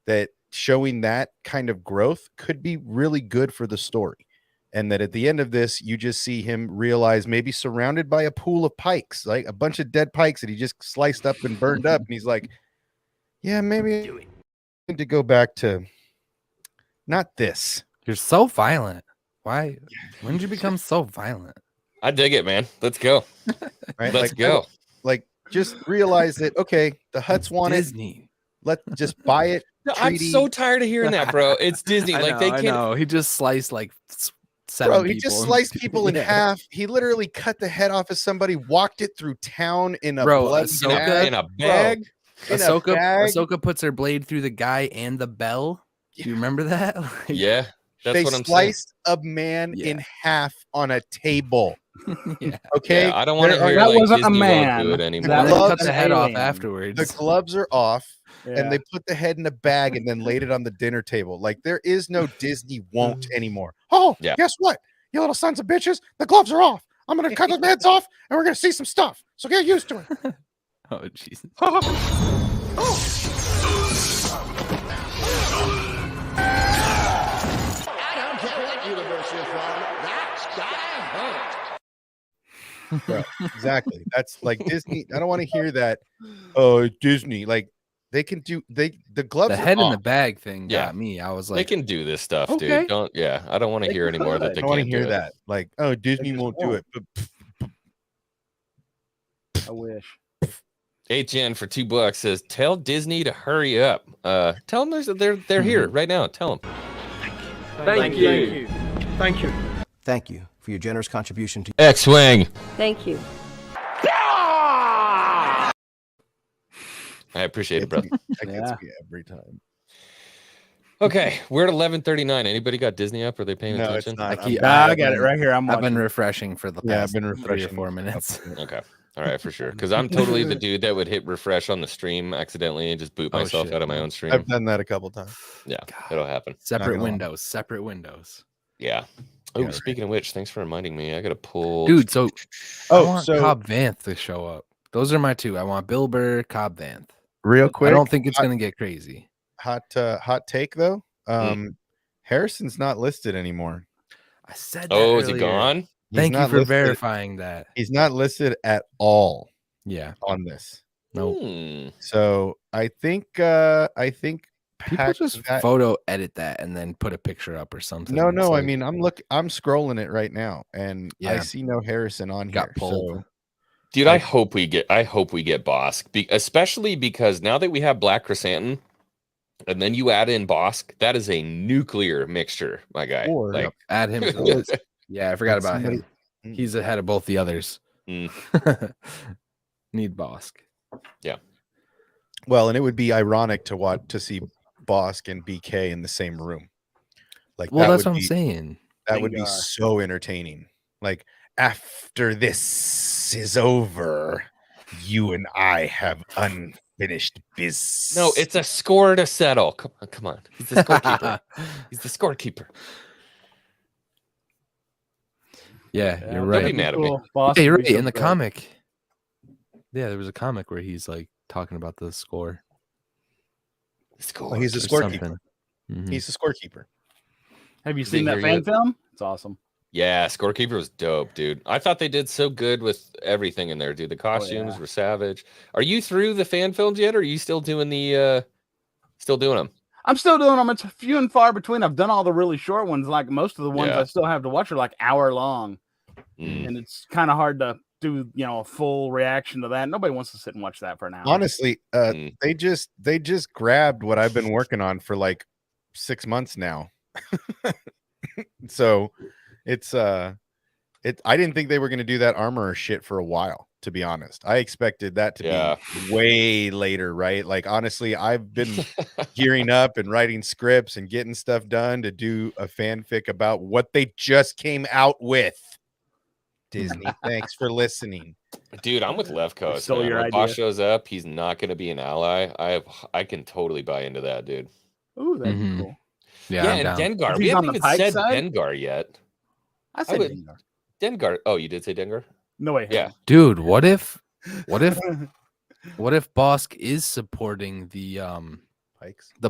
That showing that kind of growth could be really good for the story. And that at the end of this, you just see him realize, maybe surrounded by a pool of Pikes, like a bunch of dead Pikes that he just sliced up and burned up. And he's like, yeah, maybe I need to go back to not this. You're so violent. Why? When did you become so violent? I dig it, man. Let's go. Right? Let's go. Like, just realize that, okay, the Hutts want Disney. it. Let's just buy it. I'm so tired of hearing that, bro. It's Disney. Like, they can't. I know. He just sliced like 7 Bro, people. he just sliced people in half. He literally cut the head off of somebody, walked it through town in a bloody in a bag. Ahsoka puts her blade through the guy and the bell. Do you remember that? Yeah. That's what I'm sliced a man in half on a table. Yeah. Okay. Yeah, I don't want to hear that like wasn't Disney a man. won't do it anymore. That Gloves cut the head off afterwards. The gloves are off, Yeah. and they put the head in a bag and then laid it on the dinner table. Like, there is no Disney won't anymore. Oh, Yeah. Guess what? You little sons of bitches, the gloves are off. I'm gonna cut the heads off, and we're gonna see some stuff. So get used to it. Oh, Jesus. Bro, exactly. That's like Disney. I don't want to hear that. Oh, Disney. Like, they can do the gloves. The are head in off. the bag thing got Yeah. me. I was They like, can do this stuff, Okay. dude. Don't. Yeah, I don't want to hear anymore that I they don't want to can't hear do that. Like, oh, Disney just won't do won't. it. But I wish. it. HN for $2 says, "Tell Disney to hurry up. Tell them they're here right now. Tell them." Thank you. Thank you. Thank you for your generous contribution to X-Wing. Thank you. I appreciate it, brother. that gets me every time. Okay, we're at 11:39. Anybody got Disney up? Are they paying No, it's attention? not. I got it right here. I've been refreshing for the past I've been 3 or refreshing 4 minutes. Okay. All right, for sure. Because I'm totally the dude that would hit refresh on the stream accidentally and just boot myself out of my own stream. I've done that a couple times. Yeah, it'll happen. Separate windows. Yeah. Oh, speaking of which, thanks for reminding me. I gotta pull. Dude, so I want Cobb Vanth to show up. Those are my two. I want Bill Burr, Cobb Vanth. Real quick. I don't think it's gonna get crazy. Hot take though. Harrison's not listed anymore. I said that earlier. Is he gone? Thank you for verifying that. He's not listed at all. Yeah. On this. No. So I think people just photo edit that and then put a picture up or something. No, I mean I'm scrolling it right now and I see no Harrison on Got here. pulled. So, dude, I hope we get Bosk, especially because now that we have Black Chrysanthemum and then you add in Bosk, that is a nuclear mixture, my guy. Or add him to the list. Yeah, I forgot about him. He's ahead of both the others. Need Bosk. Yeah. Well, and it would be ironic to see Bosk and BK in the same room. Like, well, that's what I'm saying. That would be so entertaining. Like, after this is over, you and I have unfinished business. No, it's a score to settle. Come on. He's the scorekeeper. He's the scorekeeper. Yeah, you're right. Don't be mad at me. Yeah, you're right. In the comic. Yeah, there was a comic where he's like talking about the score. Well, he's a scorekeeper. He's a scorekeeper. Have you seen that fan film? It's awesome. Yeah, Scorekeeper was dope, dude. I thought they did so good with everything in there, dude. The costumes were savage. Are you through the fan films yet, or are you still doing them? I'm still doing them. It's few and far between. I've done all the really short ones. Like most of the ones I still have to watch are like hour long, and it's kind of hard to do, a full reaction to that. Nobody wants to sit and watch that for an hour. Honestly, they just grabbed what I've been working on for like 6 months now. So it's I didn't think they were going to do that armor shit for a while, to be honest. I expected that to be way later, right? Like, honestly, I've been gearing up and writing scripts and getting stuff done to do a fanfic about what they just came out with. Disney, thanks for listening. Dude, I'm with Left Coast. Stole your when idea. Boss shows up, he's not going to be an ally. I can totally buy into that, dude. Ooh, that'd be cool. Yeah, and Dengar. We haven't even said Dengar yet. I said Dengar. Dengar. Oh, you did say Dengar? No way. Yeah. Dude, what if Bosk is supporting the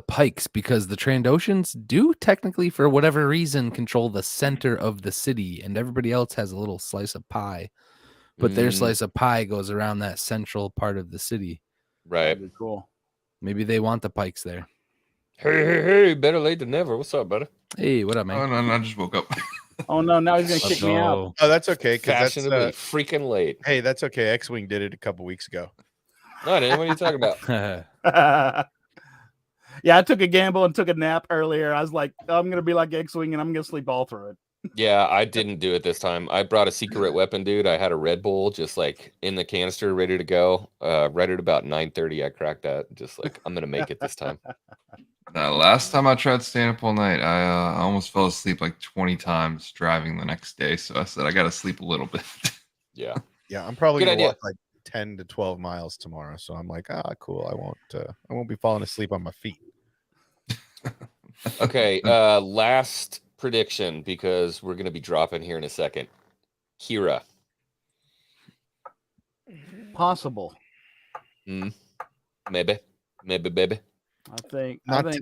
Pikes, because the Trandoshans do technically, for whatever reason, control the center of the city, and everybody else has a little slice of pie, but their slice of pie goes around that central part of the city. Right. That'd be cool. Maybe they want the Pikes there. Hey, better late than never. What's up, buddy? Hey, what up, man? Oh, no, I just woke up. Oh no, now he's gonna kick me out. Oh, that's okay. Fashionably freaking late. Hey, that's okay. X-Wing did it a couple weeks ago. No, I didn't. What are you talking about? Yeah, I took a gamble and took a nap earlier. I was like, I'm gonna be like X-Wing and I'm gonna sleep all through it. Yeah, I didn't do it this time. I brought a secret weapon, dude. I had a Red Bull just like in the canister, ready to go. Right at about 9:30, I cracked that. Just like, I'm gonna make it this time. Last time I tried staying up all night, I almost fell asleep like 20 times driving the next day. So I said I got to sleep a little bit. Yeah. I'm probably Good gonna idea. walk like 10 to 12 miles tomorrow. So I'm like, cool. I won't be falling asleep on my feet. Okay. Last prediction, because we're gonna be dropping here in a second. Kira. Possible. Maybe, baby. I think today.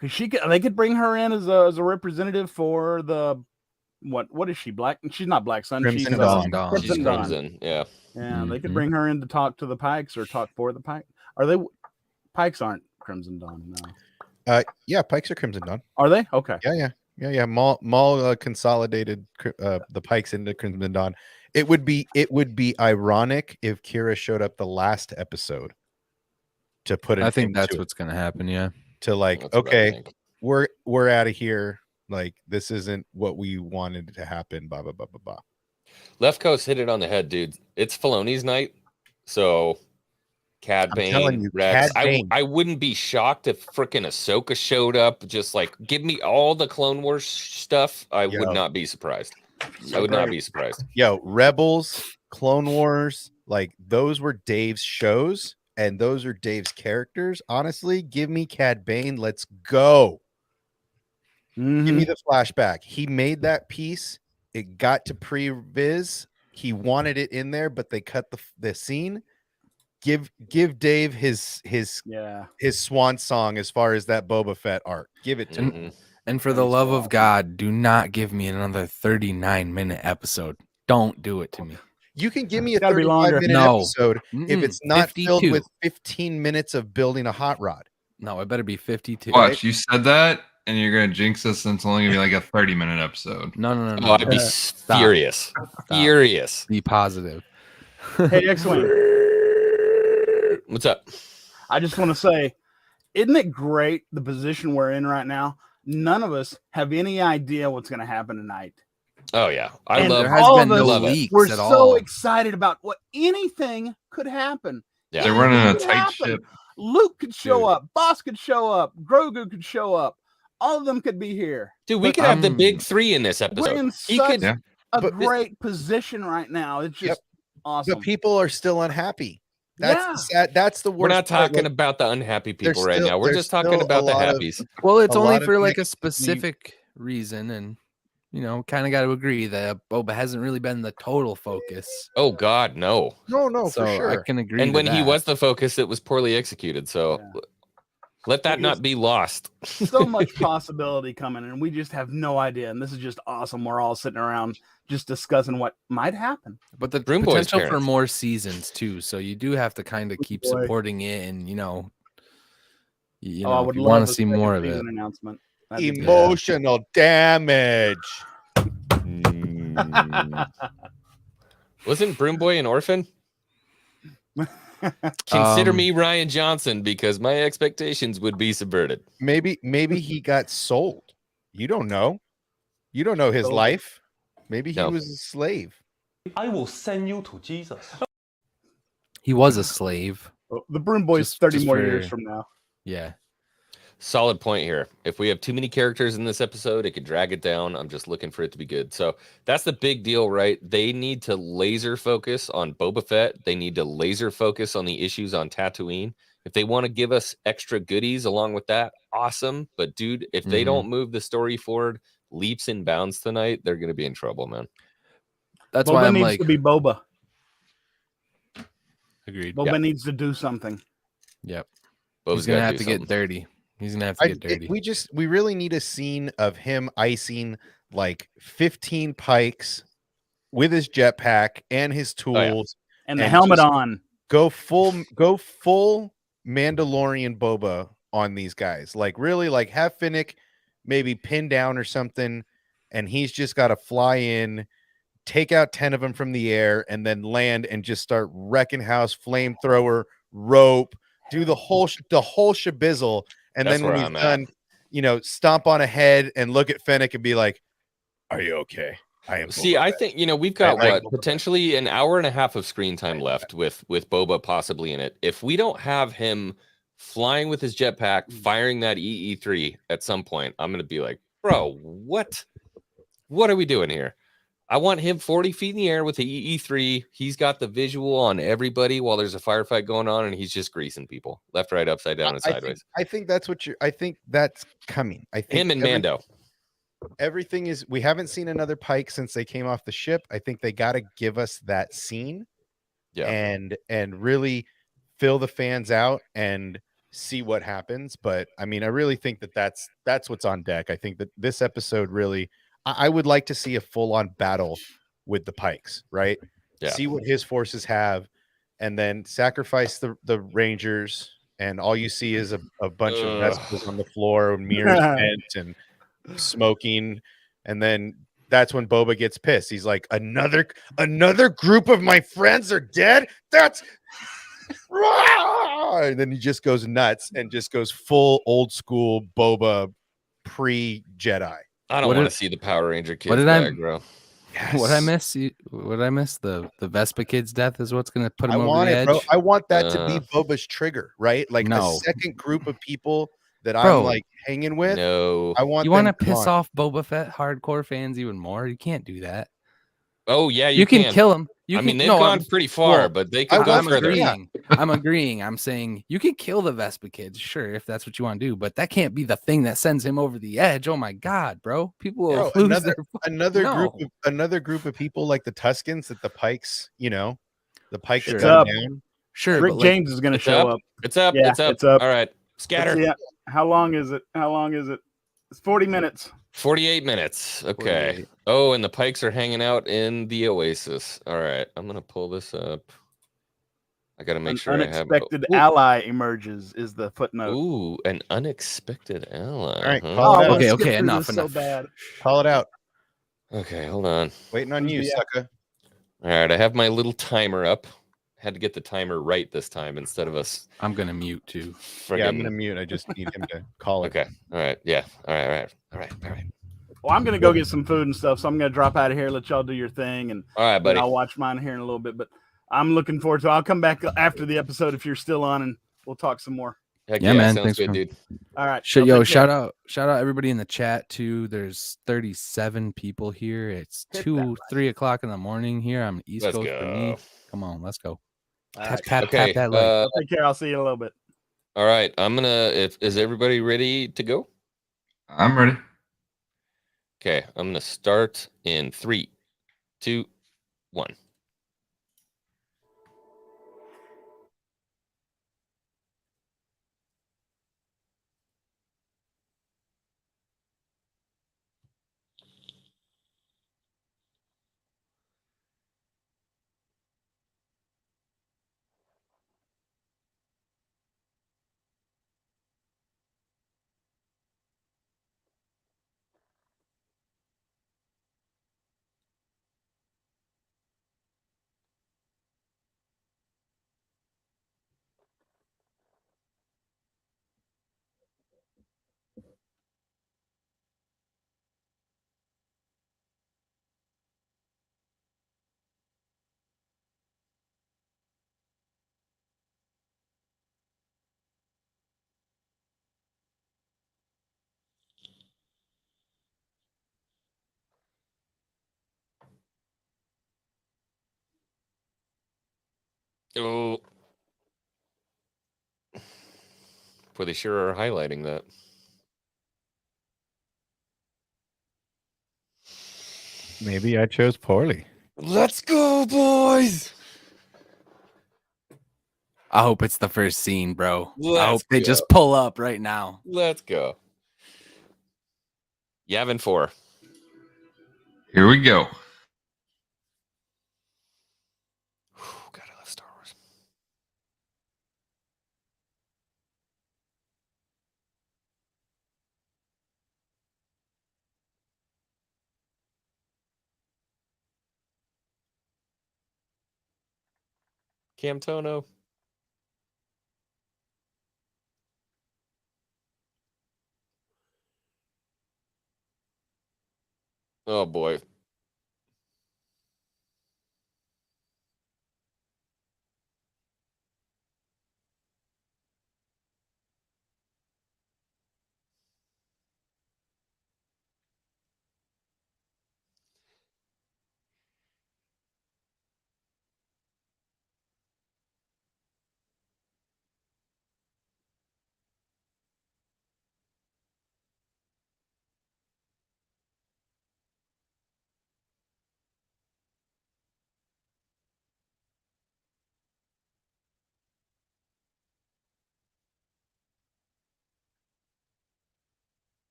Because they could bring her in as a representative for the what is she, black? She's not Black Sun. Crimson she's Dawn. She's Crimson Dawn. Crimson. Yeah. Yeah, they could bring her in to talk to the Pikes or talk for the Pikes. Are they Pikes? Aren't Crimson Dawn? No. Yeah, Pikes are Crimson Dawn. Are they? Okay. Yeah. Maul consolidated the Pikes into Crimson Dawn. It would be ironic if Kira showed up the last episode to put it. I think that's what's gonna happen. Yeah. To like, That's what I okay, think. we're out of here. Like, this isn't what we wanted to happen. Blah blah blah blah blah. Left Coast hit it on the head, dude. It's Filoni's night, so Cad Bane, Rex. Cad Bane. I wouldn't be shocked if frickin' Ahsoka showed up. Just like, give me all the Clone Wars stuff. I would not be surprised. I would not be surprised. Yo, Rebels Clone Wars, like those were Dave's shows and those are Dave's characters. Honestly, give me Cad Bane. Let's go. Give me the flashback. He made that piece. It got to pre-viz. He wanted it in there, but they cut the scene. Give Dave his swan song as far as that Boba Fett arc. Give it to him. And for the love of God, do not give me another 39-minute episode. Don't do it to me. You can give me a 35-minute episode if it's not 52. filled with 15 minutes of building a hot rod. No, it better be 52. Watch, you said that, and you're gonna jinx us, and it's only gonna be like a 30-minute episode. No. Oh, I'd be furious. Furious. Be positive. Hey, X-Wing. What's up? I just want to say, isn't it great the position we're in right now? None of us have any idea what's going to happen tonight. Oh yeah, We're so excited about what anything could happen. Yeah. They're running a tight ship. Luke could show up. Boss could show up. Grogu could show up. All of them could be here. Dude, we could have the big three in this episode. We're in such a great position right now. It's just awesome. But people are still unhappy. That's the worst. We're not talking about the unhappy people right now. We're just talking about the happies. Well, it's only for like a specific reason, and kind of got to agree that Boba hasn't really been the total focus. Oh God, no. No, so for sure. I can agree. And when he that. was the focus, it was poorly executed. So let that not be lost. So much possibility coming, and we just have no idea. And this is just awesome. We're all sitting around just discussing what might happen. But the Broom Boy's potential for parents. more seasons too. So you do have to kind of keep supporting it, and I would if you love want a to see more of it. season announcement. That'd be Emotional damage. Wasn't Broom Boy an orphan? Consider me Ryan Johnson because my expectations would be subverted. Maybe he got sold. You don't know. You don't know his life. Maybe he was a slave. I will send you to Jesus. He was a slave. The Broom Boy's 30 more years from now. Yeah. Solid point here. If we have too many characters in this episode, it could drag it down. I'm just looking for it to be good. So that's the big deal, right? They need to laser focus on Boba Fett. They need to laser focus on the issues on Tatooine. If they want to give us extra goodies along with that, awesome. But dude, if they don't move the story forward leaps and bounds tonight, they're going to be in trouble, man. That's Boba why I'm needs like to be Boba. Agreed. Boba needs to do something. Yep. Boba's He's gonna have to get dirty. He's gonna have to get dirty. We really need a scene of him icing like 15 pikes with his jetpack and his tools and the helmet on. Go full Mandalorian Boba on these guys. Like really, like have Finnick maybe pinned down or something, and he's just got to fly in, take out 10 of them from the air, and then land and just start wrecking house, flamethrower, rope, do the whole shabizzle. And That's then when where he's I'm done, stomp on a head and look at Fennec and be like, "Are you okay?" I am. See, I think we've got potentially an hour and a half of screen time left with Boba possibly in it. If we don't have him flying with his jetpack, firing that EE3 at some point, I'm gonna be like, bro, what are we doing here? I want him 40 feet in the air with the EE3. He's got the visual on everybody while there's a firefight going on, and he's just greasing people left, right, upside down, and sideways. I think that's I think that's coming. I think him and Mando. Everything is. We haven't seen another Pike since they came off the ship. I think they got to give us that scene, and really fill the fans out and see what happens. But I mean, I really think that's what's on deck. I think that this episode really. I would like to see a full-on battle with the Pikes, right? Yeah. See what his forces have, and then sacrifice the Rangers, and all you see is a bunch of vessels on the floor, mirrors bent, and smoking, and then that's when Boba gets pissed. He's like, another group of my friends are dead. That's and then he just goes nuts and just goes full old school Boba pre-Jedi. I don't want to see the Power Ranger kids back, bro. Yes. What I miss? What I miss? The Vespa kid's death is what's going to put him over the edge. Bro. I want that to be Boba's trigger, right? Like a second group of people that I'm like hanging with. No, I want. You want to piss off Boba Fett hardcore fans even more? You can't do that. Oh yeah, you can kill him. I mean, they've gone pretty far, but they could go further. I'm agreeing. I'm saying you can kill the Vespa kids, sure, if that's what you want to do, but that can't be the thing that sends him over the edge. Oh my God, bro! People will lose another group of people like the Tuscans that the Pikes, the Pikes It's cut up. down. Sure, Rick James is going to show up. It's up. Yeah, it's up. All right, scatter. How long is it? It's 40 minutes. 48 minutes. Okay. 48. Oh, and the Pikes are hanging out in the Oasis. All right, I'm gonna pull this up. I gotta make sure unexpected ally emerges is the footnote. Ooh, an unexpected ally. All right, call it out. Okay, enough. So bad. Call it out. Okay, hold on. Waiting on you, sucker. All right, I have my little timer up. Had to get the timer right this time instead of us. I'm gonna mute too. Yeah, I'm gonna mute. I just need him to call it. Okay. All right. Yeah. All right. Well, I'm gonna go get some food and stuff, so I'm gonna drop out of here, let y'all do your thing, and all right, buddy. I'll watch mine here in a little bit. But I'm looking forward to it. I'll come back after the episode if you're still on, and we'll talk some more. Heck yeah, man. Sounds good, dude. All right. Shout out everybody in the chat too. There's 37 people here. It's 3 o'clock in the morning here. I'm East Coast for me. Come on, let's go. Tap that like. Take care. I'll see you in a little bit. All right. I'm gonna. Is everybody ready to go? I'm ready. Okay. I'm gonna start in 3, 2, 1. Oh. Boy, they sure are highlighting that. Maybe I chose poorly. Let's go, boys. I hope it's the first scene, bro. Let's I hope they go. just pull up right now. Let's go. Yavin 4. Here we go. God, I love Star Wars. Camtono. Oh boy.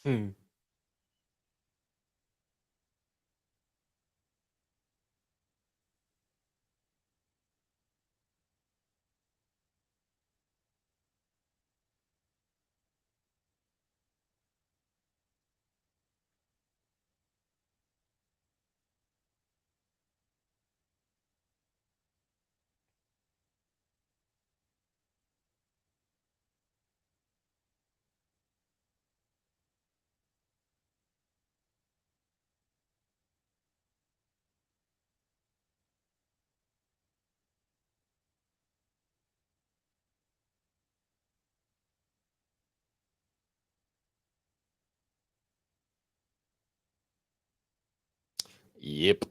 Hmm. Yep.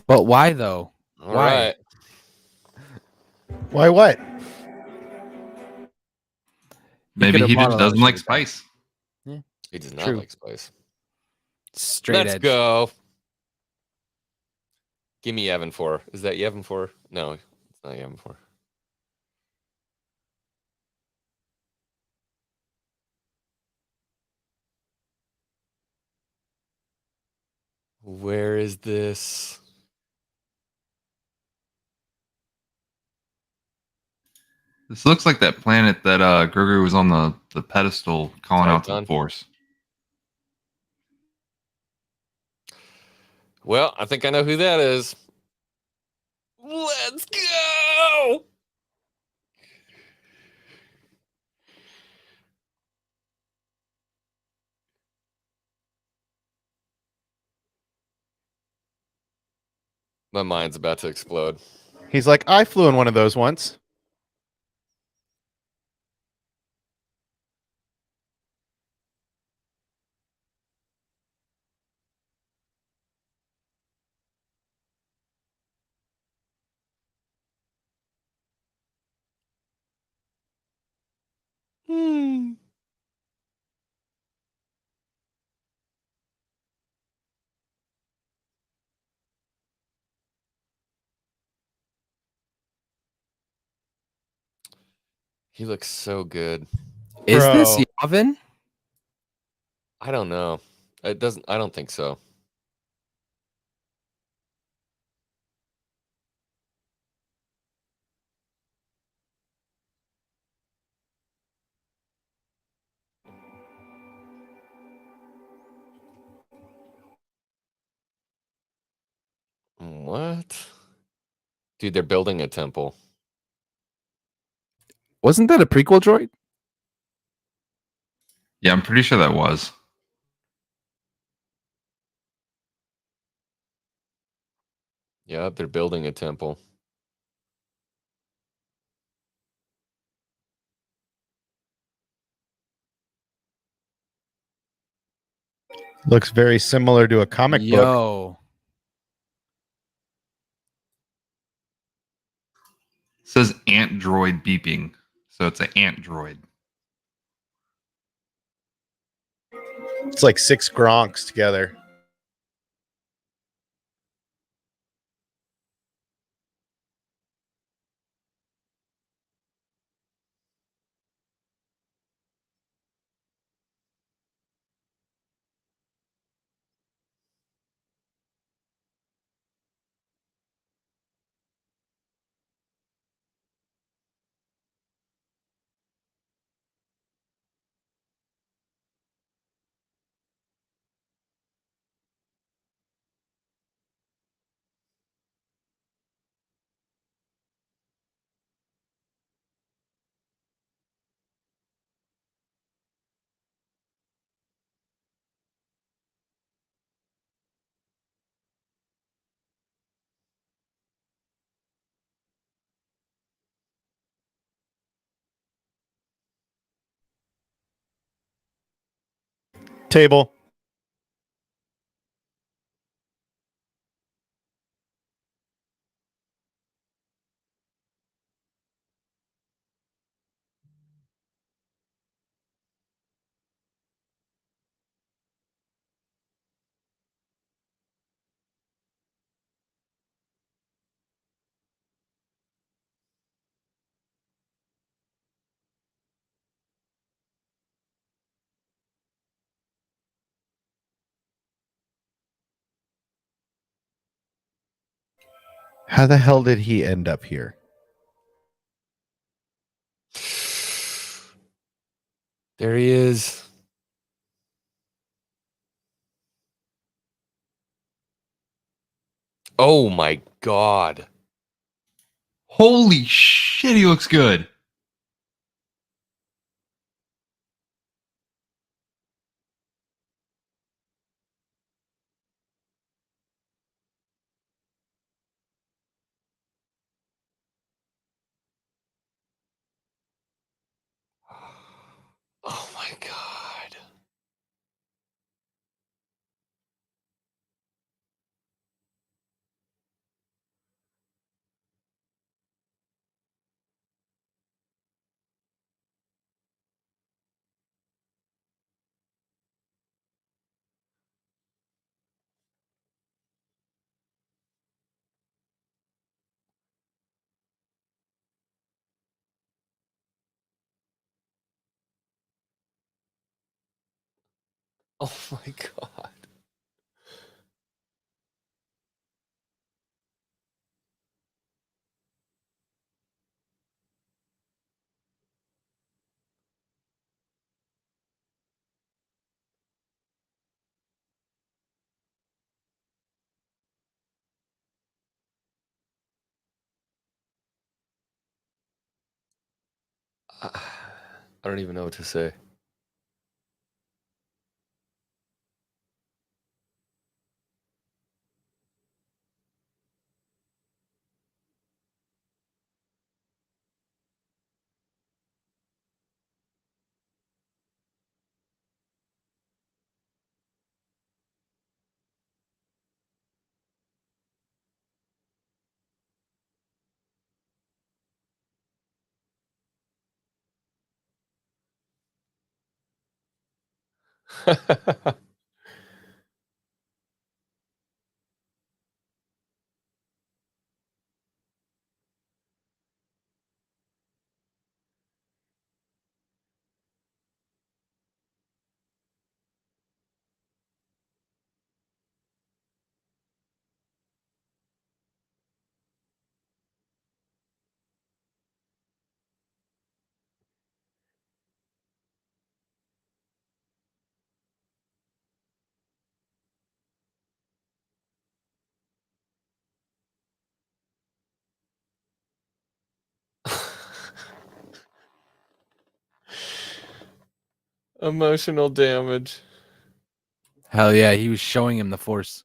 But why though? All Why? right. Why what? Maybe he bought just a lot of doesn't like shit at that. spice. Yeah. He does not True. like spice. Straight Let's edge. go. Give me Yavin 4. Is that Yavin 4? No, it's not Yavin 4. Where is this? This looks like that planet that Grogu was on the pedestal calling out to the Titan. Force. Well, I think I know who that is. Let's go! My mind's about to explode. He's like, I flew in one of those once. He looks so good. Is this Bro. Yavin? I don't know. It doesn't. I don't think so. What? Dude, they're building a temple. Wasn't that a prequel droid? Yeah, I'm pretty sure that was. Yeah, they're building a temple. Looks very similar to a comic book. Yo. It says ant droid beeping. So it's an ant droid. It's like 6 Gronks together. Table. How the hell did he end up here? There he is. Oh my god. Holy shit, he looks good. Oh my god. Oh my god. I don't even know what to say. Emotional damage. Hell yeah, he was showing him the Force.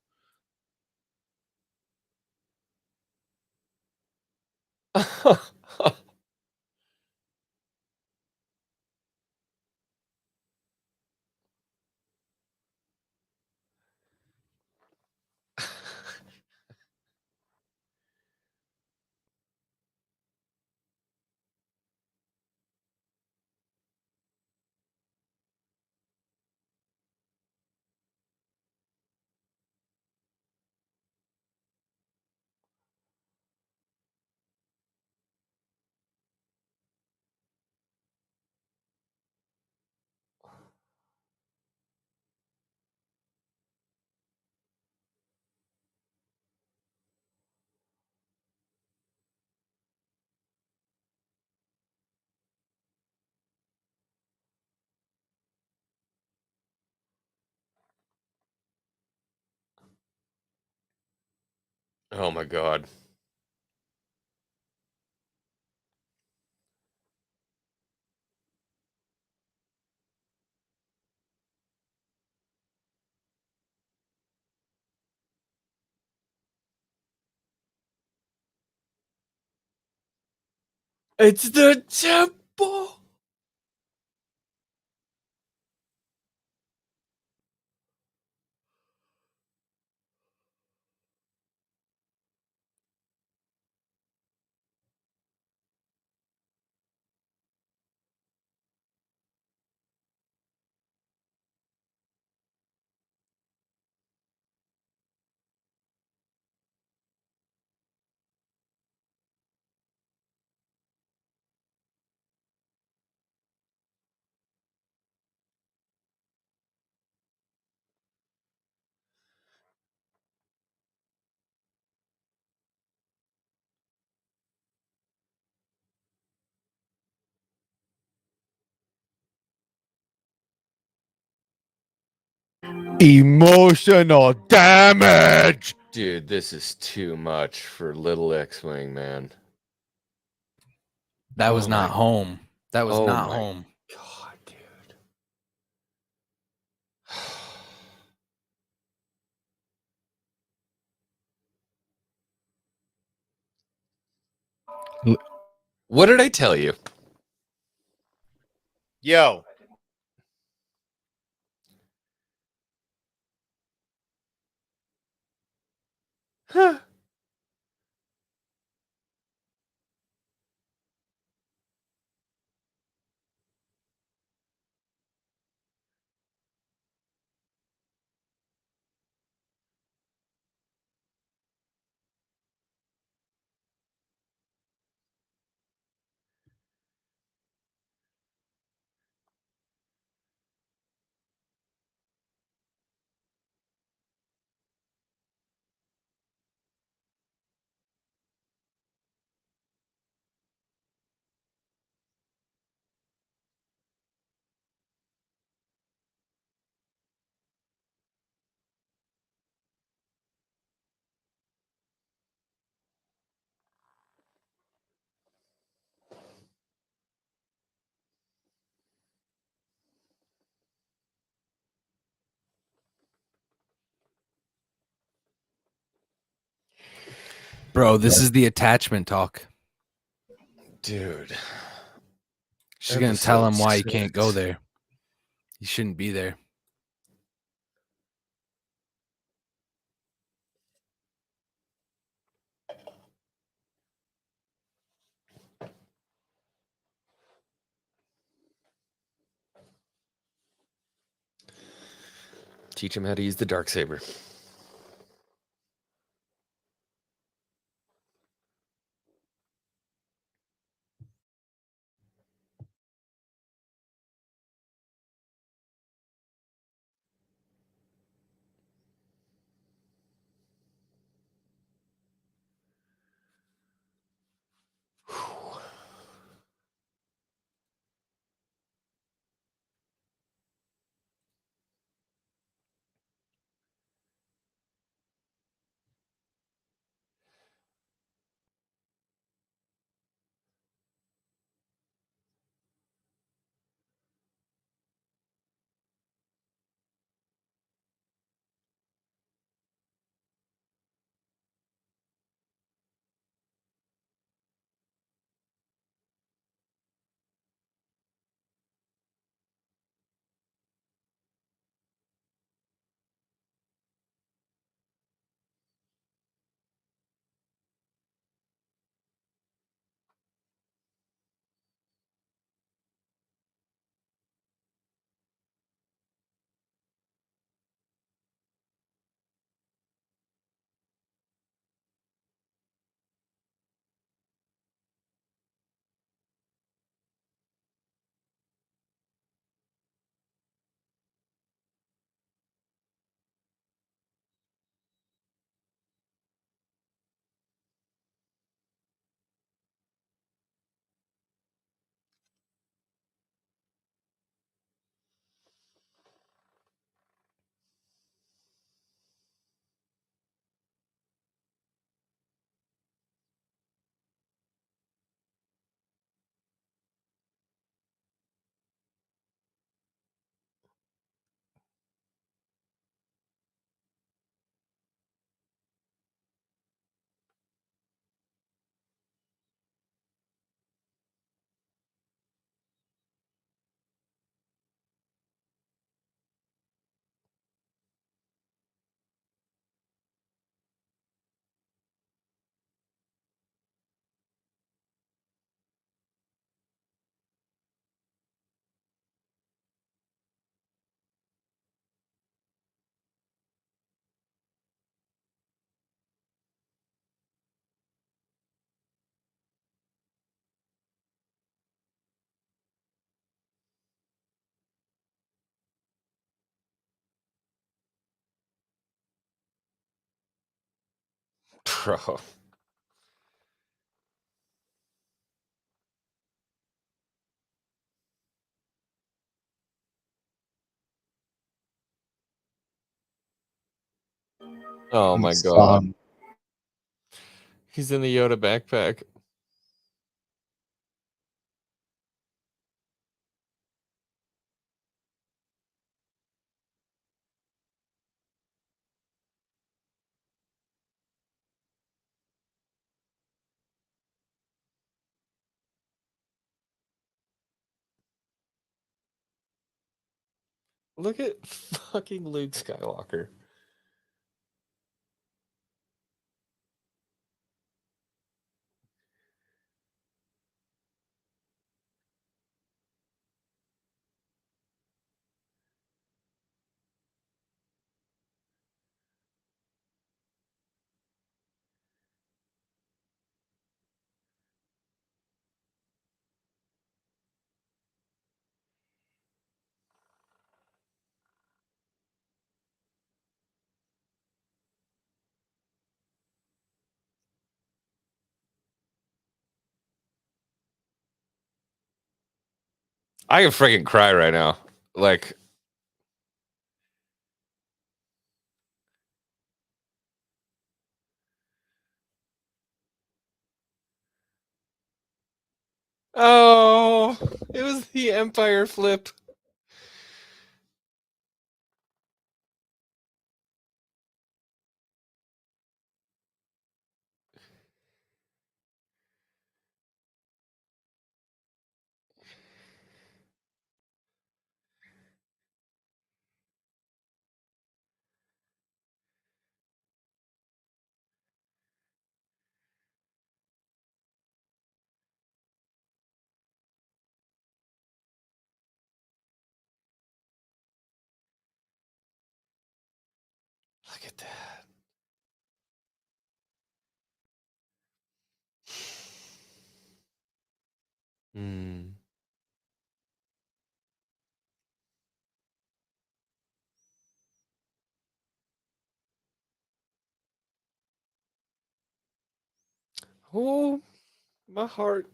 Oh my god. It's the temple. Emotional damage. Dude, this is too much for little X-Wing, man. That was not home. That was not home. God, dude. What did I tell you? Yo. Huh. Bro, this is the attachment talk. Dude. She's going to tell him why he can't go there. He shouldn't be there. Teach him how to use the Darksaber. Bro. Oh my god. He's in the Yoda backpack. Look at fucking Luke Skywalker. I can freaking cry right now. Like, oh, it was the Empire flip. Look at that. Hmm. Oh, my heart.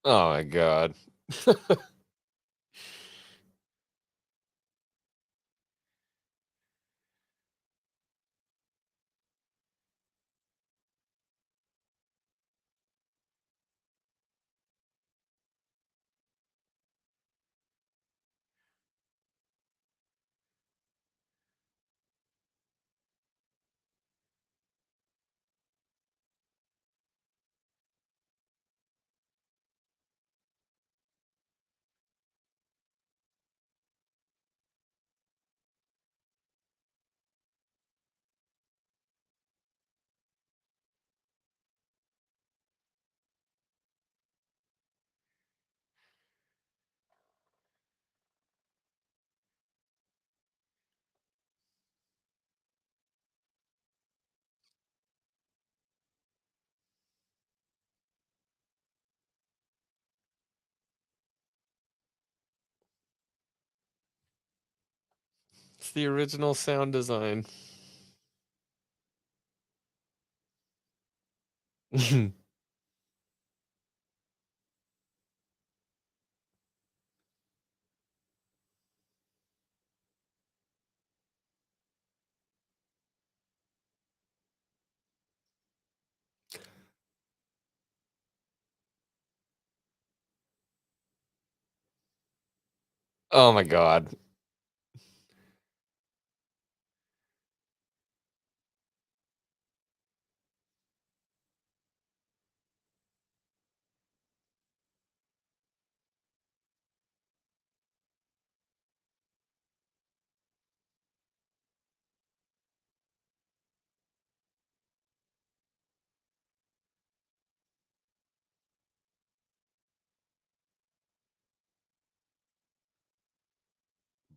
Oh my god. It's the original sound design. Oh my god.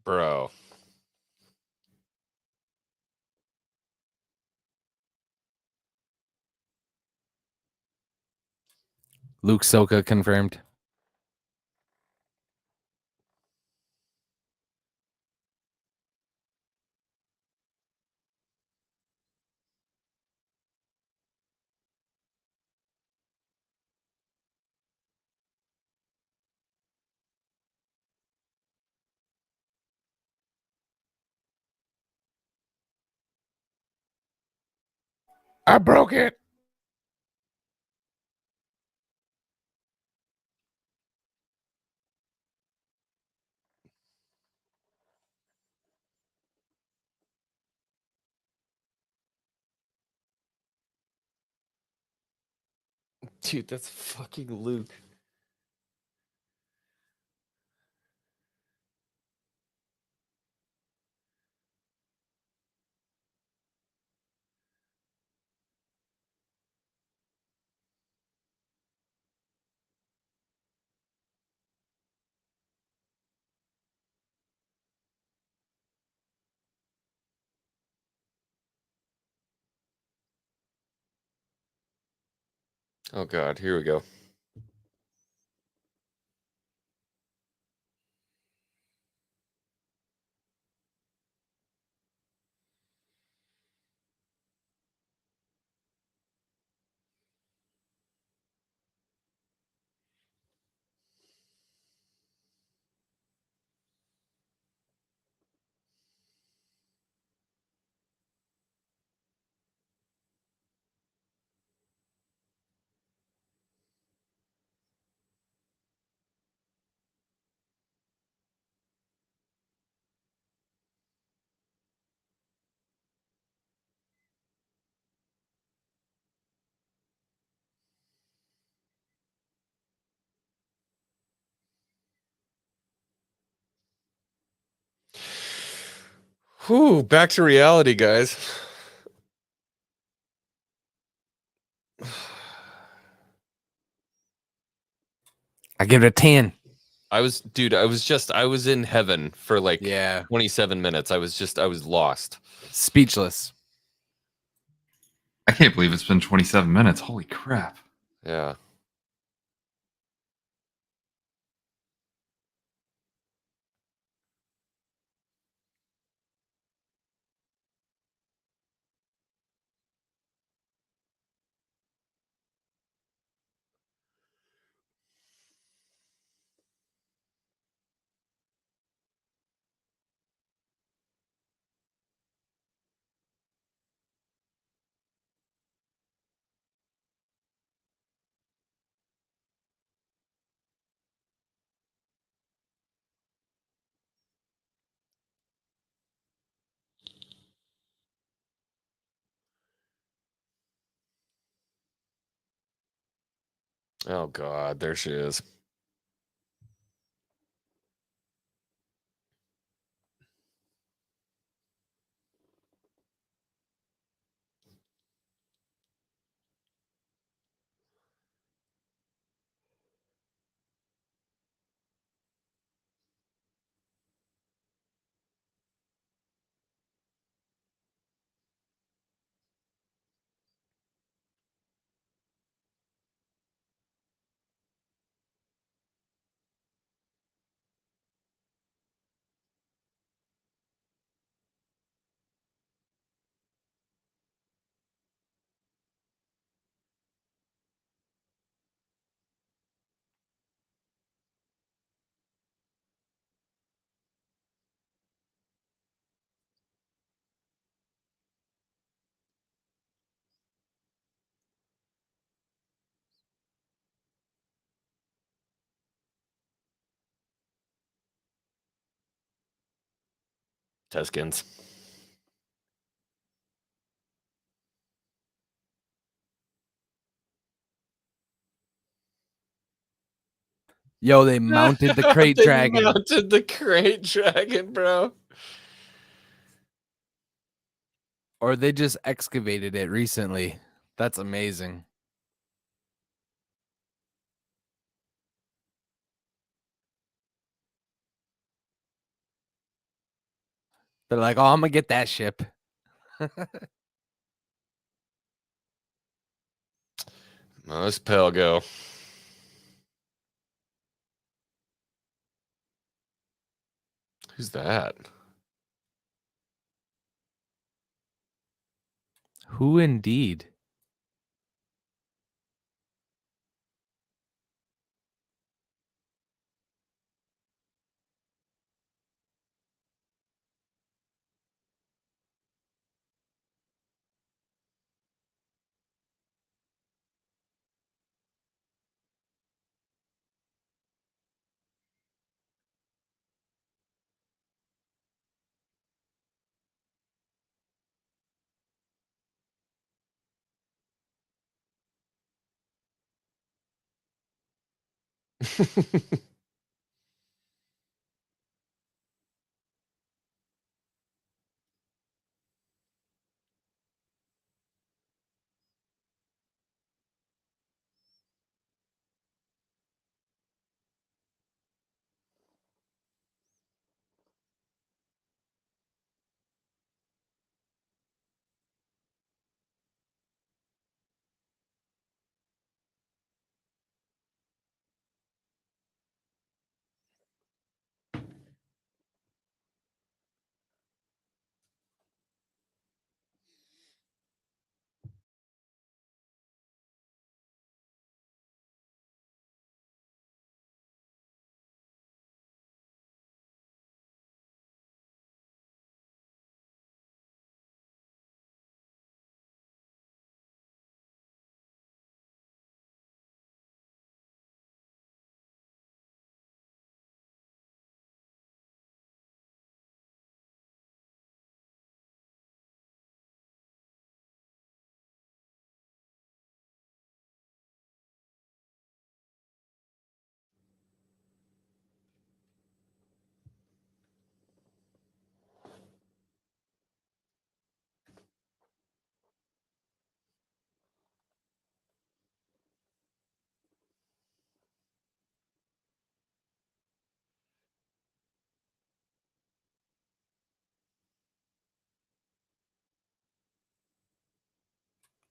Bro. Luke Soka confirmed. I broke it. Dude, that's fucking Luke. Oh God, here we go. Whew, back to reality, guys. I give it a 10. I was in heaven for like 27 minutes. I was lost. Speechless. I can't believe it's been 27 minutes. Holy crap. Yeah. Oh God, there she is. Teskins. Yo, they mounted the crate They dragon. mounted the crate dragon, bro. Or they just excavated it recently. That's amazing. They're like, oh, I'm gonna get that ship. Let's Pell go. Who's that? Who indeed?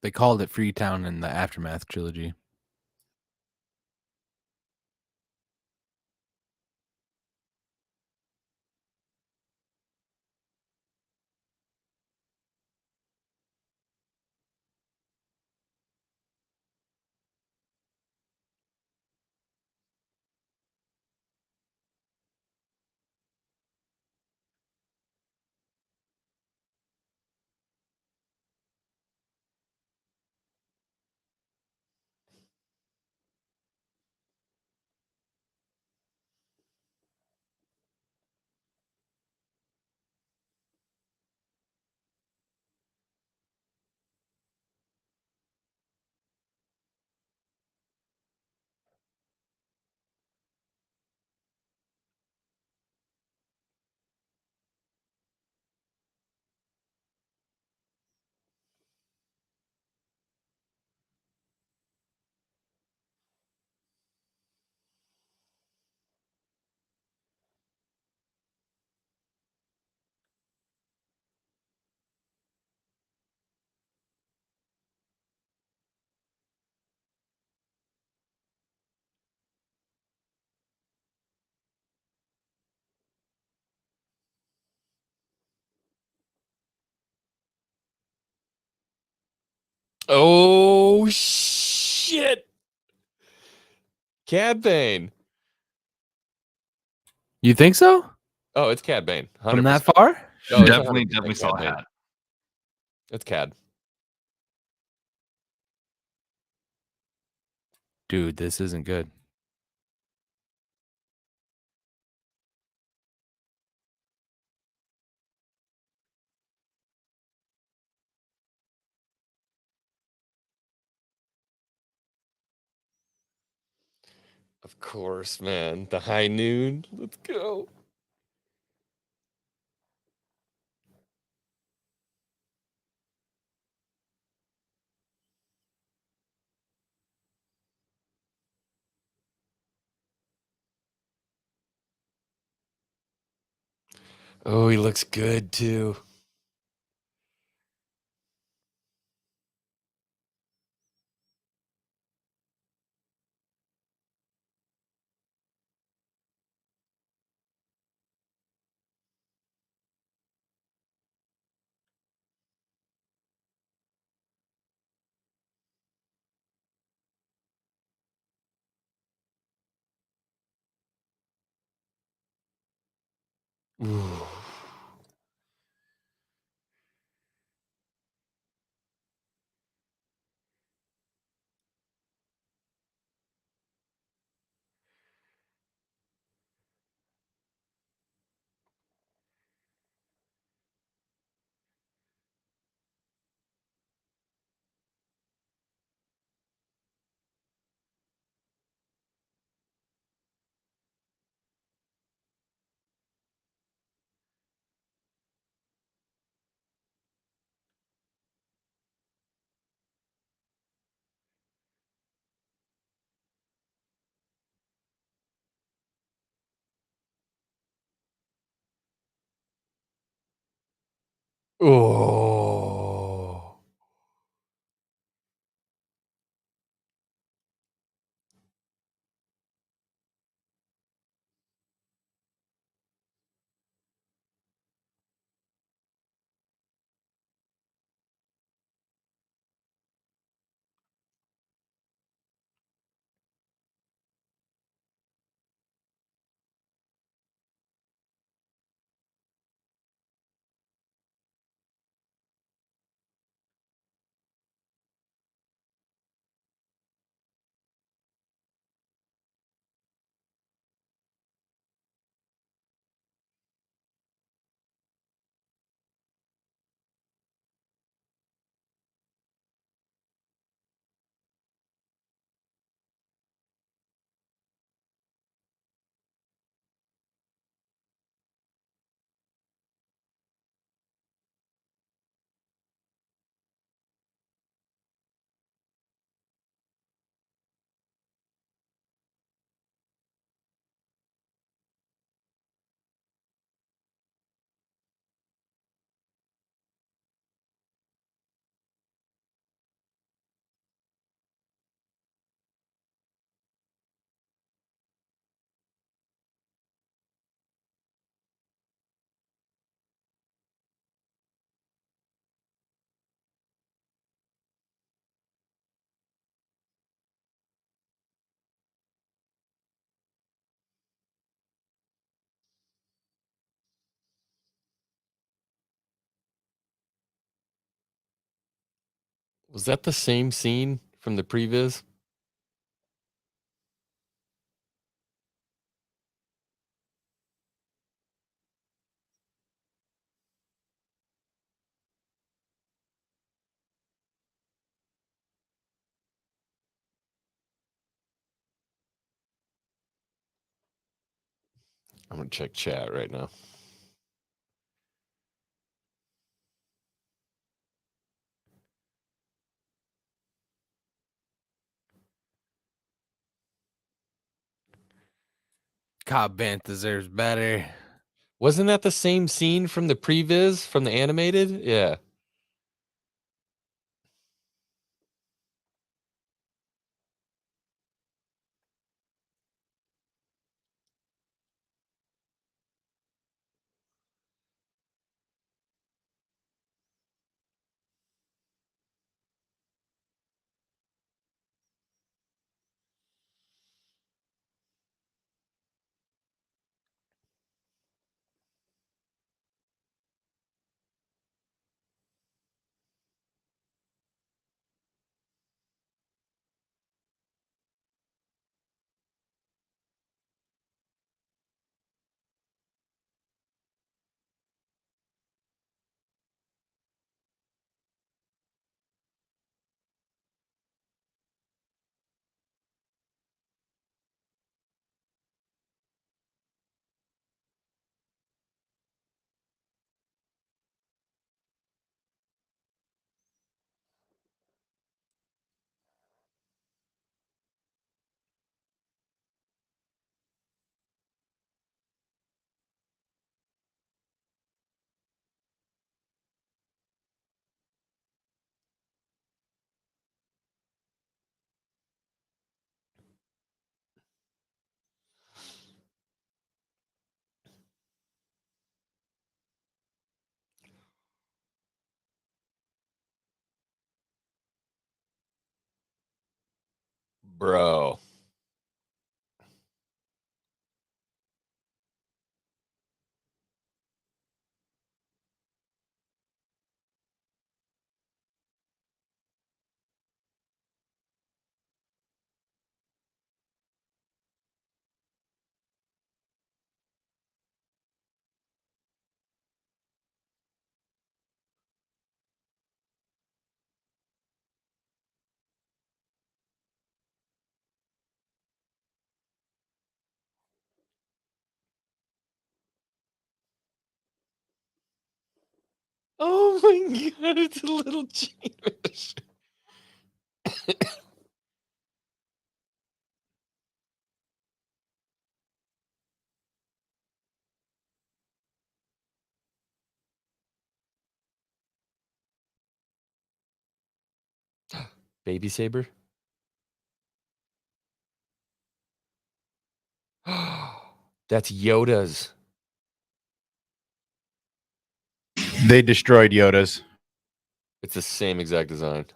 They called it Freetown in the Aftermath trilogy. Oh shit! Cad Bane. You think so? Oh, it's Cad Bane. 100%. From that far? Oh, it's Definitely 100% saw Cad a Bane. hat. It's Cad. Dude, this isn't good. Of course, man. The high noon. Let's go. Oh, he looks good too. Ooh. Oh. Was that the same scene from the previs? I'm gonna check chat right now. Cobb Bant deserves better. Wasn't that the same scene from the previs from the animated? Yeah. Bro. Oh my god, it's a little Jewish. Baby saber. That's Yoda's. They destroyed Yoda's. It's the same exact design.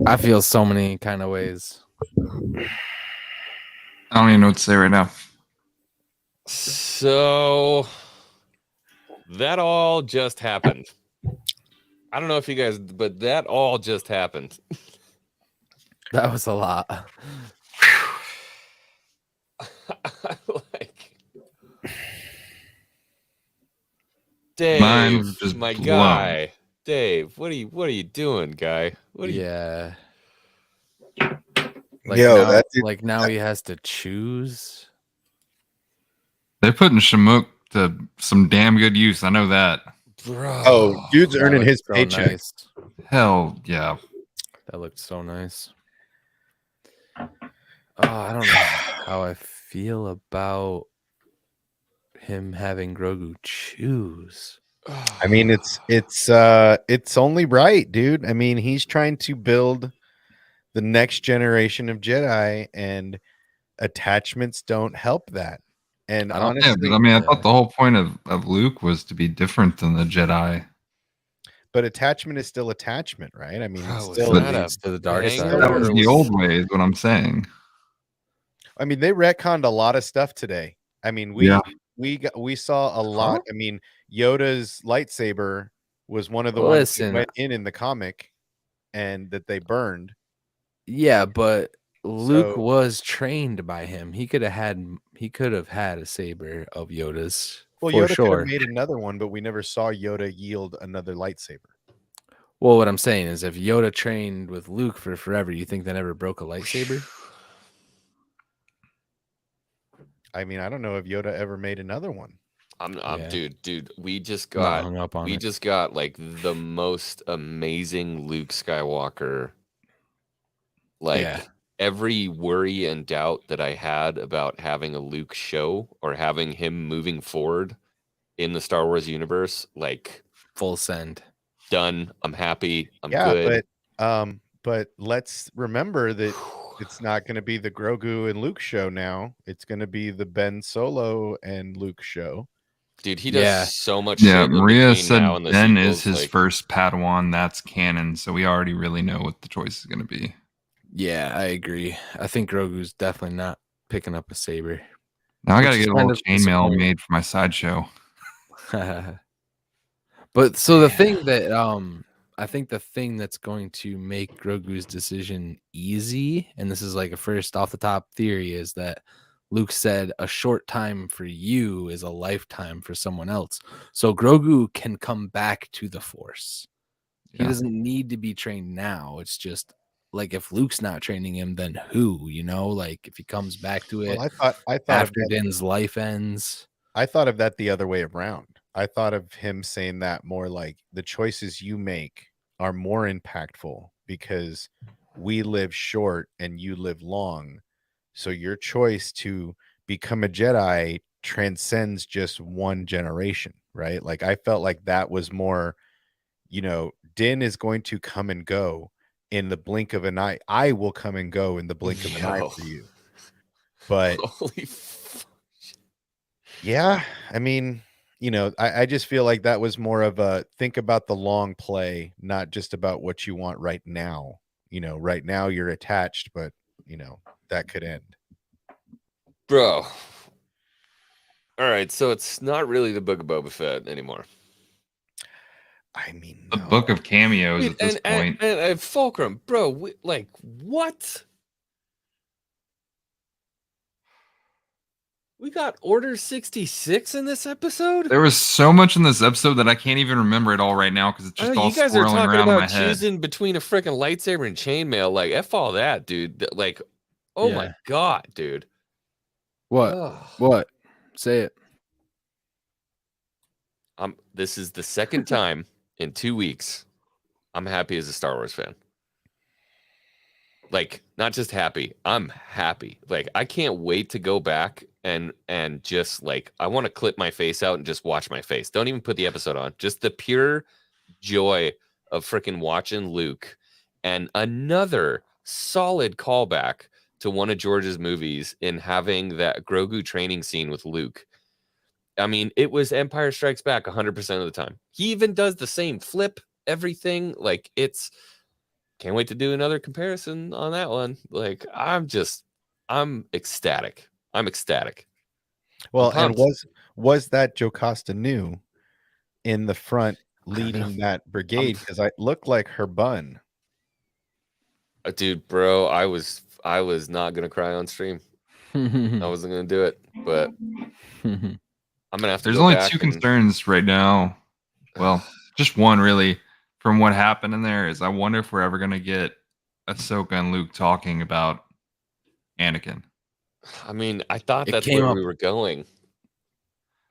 I feel so many kind of ways. I don't even know what to say right now. So that all just happened. I don't know if you guys, but that all just happened. That was a lot. Like, Dave, Mine's just my blown. guy. Dave, what are you doing, guy? What are Yeah. Like now he has to choose. They're putting Shamook to some damn good use. I know that. Bro. Oh, dude's earning his so paycheck. Nice. Hell yeah. That looked so nice. Oh, I don't know how I feel about him having Grogu choose. I mean, it's only right, dude. I mean, he's trying to build the next generation of Jedi, and attachments don't help that. And honestly, but I mean, I thought the whole point of Luke was to be different than the Jedi. but attachment is still attachment, right? I mean, Bro, it's is still that leads to the dark banger? side. That was Or the old way, is what I'm saying. I mean, they retconned a lot of stuff today. I mean, we saw a lot. I mean, Yoda's lightsaber was one of the ones that went in the comic, and that they burned. Yeah, but Luke was trained by him. He could have had a saber of Yoda's. Well, for Yoda sure. could have made another one, but we never saw Yoda yield another lightsaber. Well, what I'm saying is, if Yoda trained with Luke for forever, you think they never broke a lightsaber? I mean, I don't know if Yoda ever made another one. Dude, we just got hung up on it. just got like the most amazing Luke Skywalker. Like every worry and doubt that I had about having a Luke show or having him moving forward in the Star Wars universe, like full send. Done. I'm happy. I'm Yeah, good. But let's remember that it's not going to be the Grogu and Luke show now. It's going to be the Ben Solo and Luke show. Dude, he does so much Yeah, shit Maria between said now and the Ben sequels, is his like, first Padawan. That's canon, so we already really know what the choice is going to be. Yeah, I agree. I think Grogu's definitely not picking up a saber. Now I got to get a little chainmail made for my sideshow. But so the thing that I think the thing that's going to make Grogu's decision easy, and this is like a first off the top theory, is that Luke said a short time for you is a lifetime for someone else. So Grogu can come back to the Force. He doesn't need to be trained now. It's just like if Luke's not training him, then who? You know, like if he comes back to it I thought after Din's life ends. I thought of that the other way around. I thought of him saying that more like the choices you make are more impactful because we live short and you live long. So your choice to become a Jedi transcends just one generation, right? Like I felt like that was more, you know, Din is going to come and go in the blink of an eye. I will come and go in the blink of an eye for you. But holy yeah, I mean, you know, I just feel like that was more of a think about the long play, not just about what you want right now. You know, right now you're attached, but you know, that could end. Bro. All right, so it's not really the Book of Boba Fett anymore. I mean, the Book of Cameos Dude, at this point. And Fulcrum, bro, like what? We got Order 66 in this episode? There was so much in this episode that I can't even remember it all right now because it's just all you guys are swirling talking around in my about head. choosing between a freaking lightsaber and chainmail. Like, F all that, dude. Like, oh my God, dude. What? What? Say it. This is the second time in 2 weeks I'm happy as a Star Wars fan. Like, not just happy, I'm happy. Like, I can't wait to go back and just like, I want to clip my face out and just watch my face. Don't even put the episode on. Just the pure joy of freaking watching Luke, and another solid callback to one of George's movies in having that Grogu training scene with Luke. I mean, it was Empire Strikes Back 100% of the time. He even does the same flip, everything. Like, it's... Can't wait to do another comparison on that one. Like, I'm ecstatic. I'm ecstatic. Well, and was that Jocasta new in the front leading that brigade? Because I looked like her bun. Dude, bro, I was not gonna cry on stream. I wasn't gonna do it, but I'm gonna have to. There's only two concerns right now. Well, just one really. From what happened in there is I wonder if we're ever going to get Ahsoka and Luke talking about Anakin. I mean, I thought that's where we were going.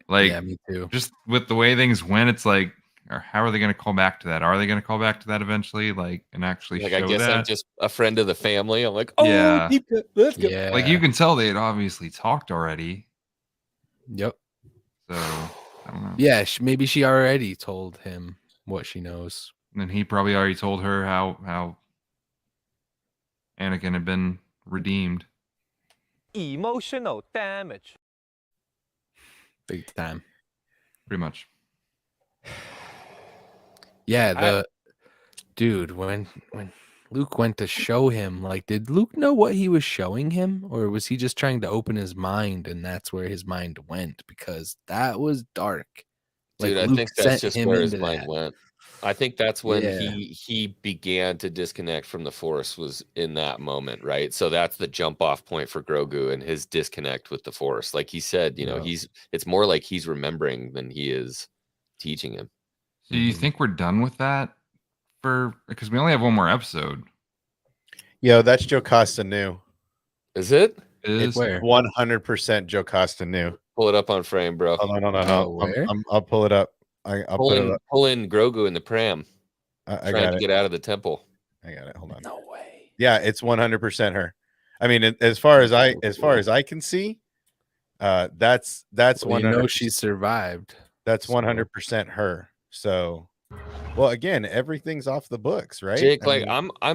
Like, yeah, me too. Just with the way things went, it's like, or how are they going to call back to that? Are they going to call back to that eventually? Like, and actually like, show I guess that? I'm just a friend of the family. I'm like, oh, yeah, let's go. Yeah. Like, you can tell they had obviously talked already. Yep. So, I don't know. Yeah, maybe she already told him what she knows. And he probably already told her how Anakin had been redeemed. Emotional damage. Big time. Pretty much. Yeah, dude, when Luke went to show him, like, did Luke know what he was showing him? Or was he just trying to open his mind and that's where his mind went? Because that was dark. Dude, like, I think that's just where his mind went. I think that's when he began to disconnect from the Force, was in that moment, right? So that's the jump off point for Grogu and his disconnect with the Force. Like he said, you know, it's more like he's remembering than he is teaching him. Do you think we're done with that? Because we only have one more episode. Yo, that's Jocasta new. Is it? It's 100% Jocasta new. Pull it up on frame, bro. Hold on. I'll pull it up. I'll put it up. Pull in Grogu in the pram. I trying to get out of the temple. I got it. Hold on. No way. Yeah, it's 100% her. I mean, as far as I can see, that's well, 100%. she survived. That's 100% her. So Well, again, everything's off the books, right? Jake, I like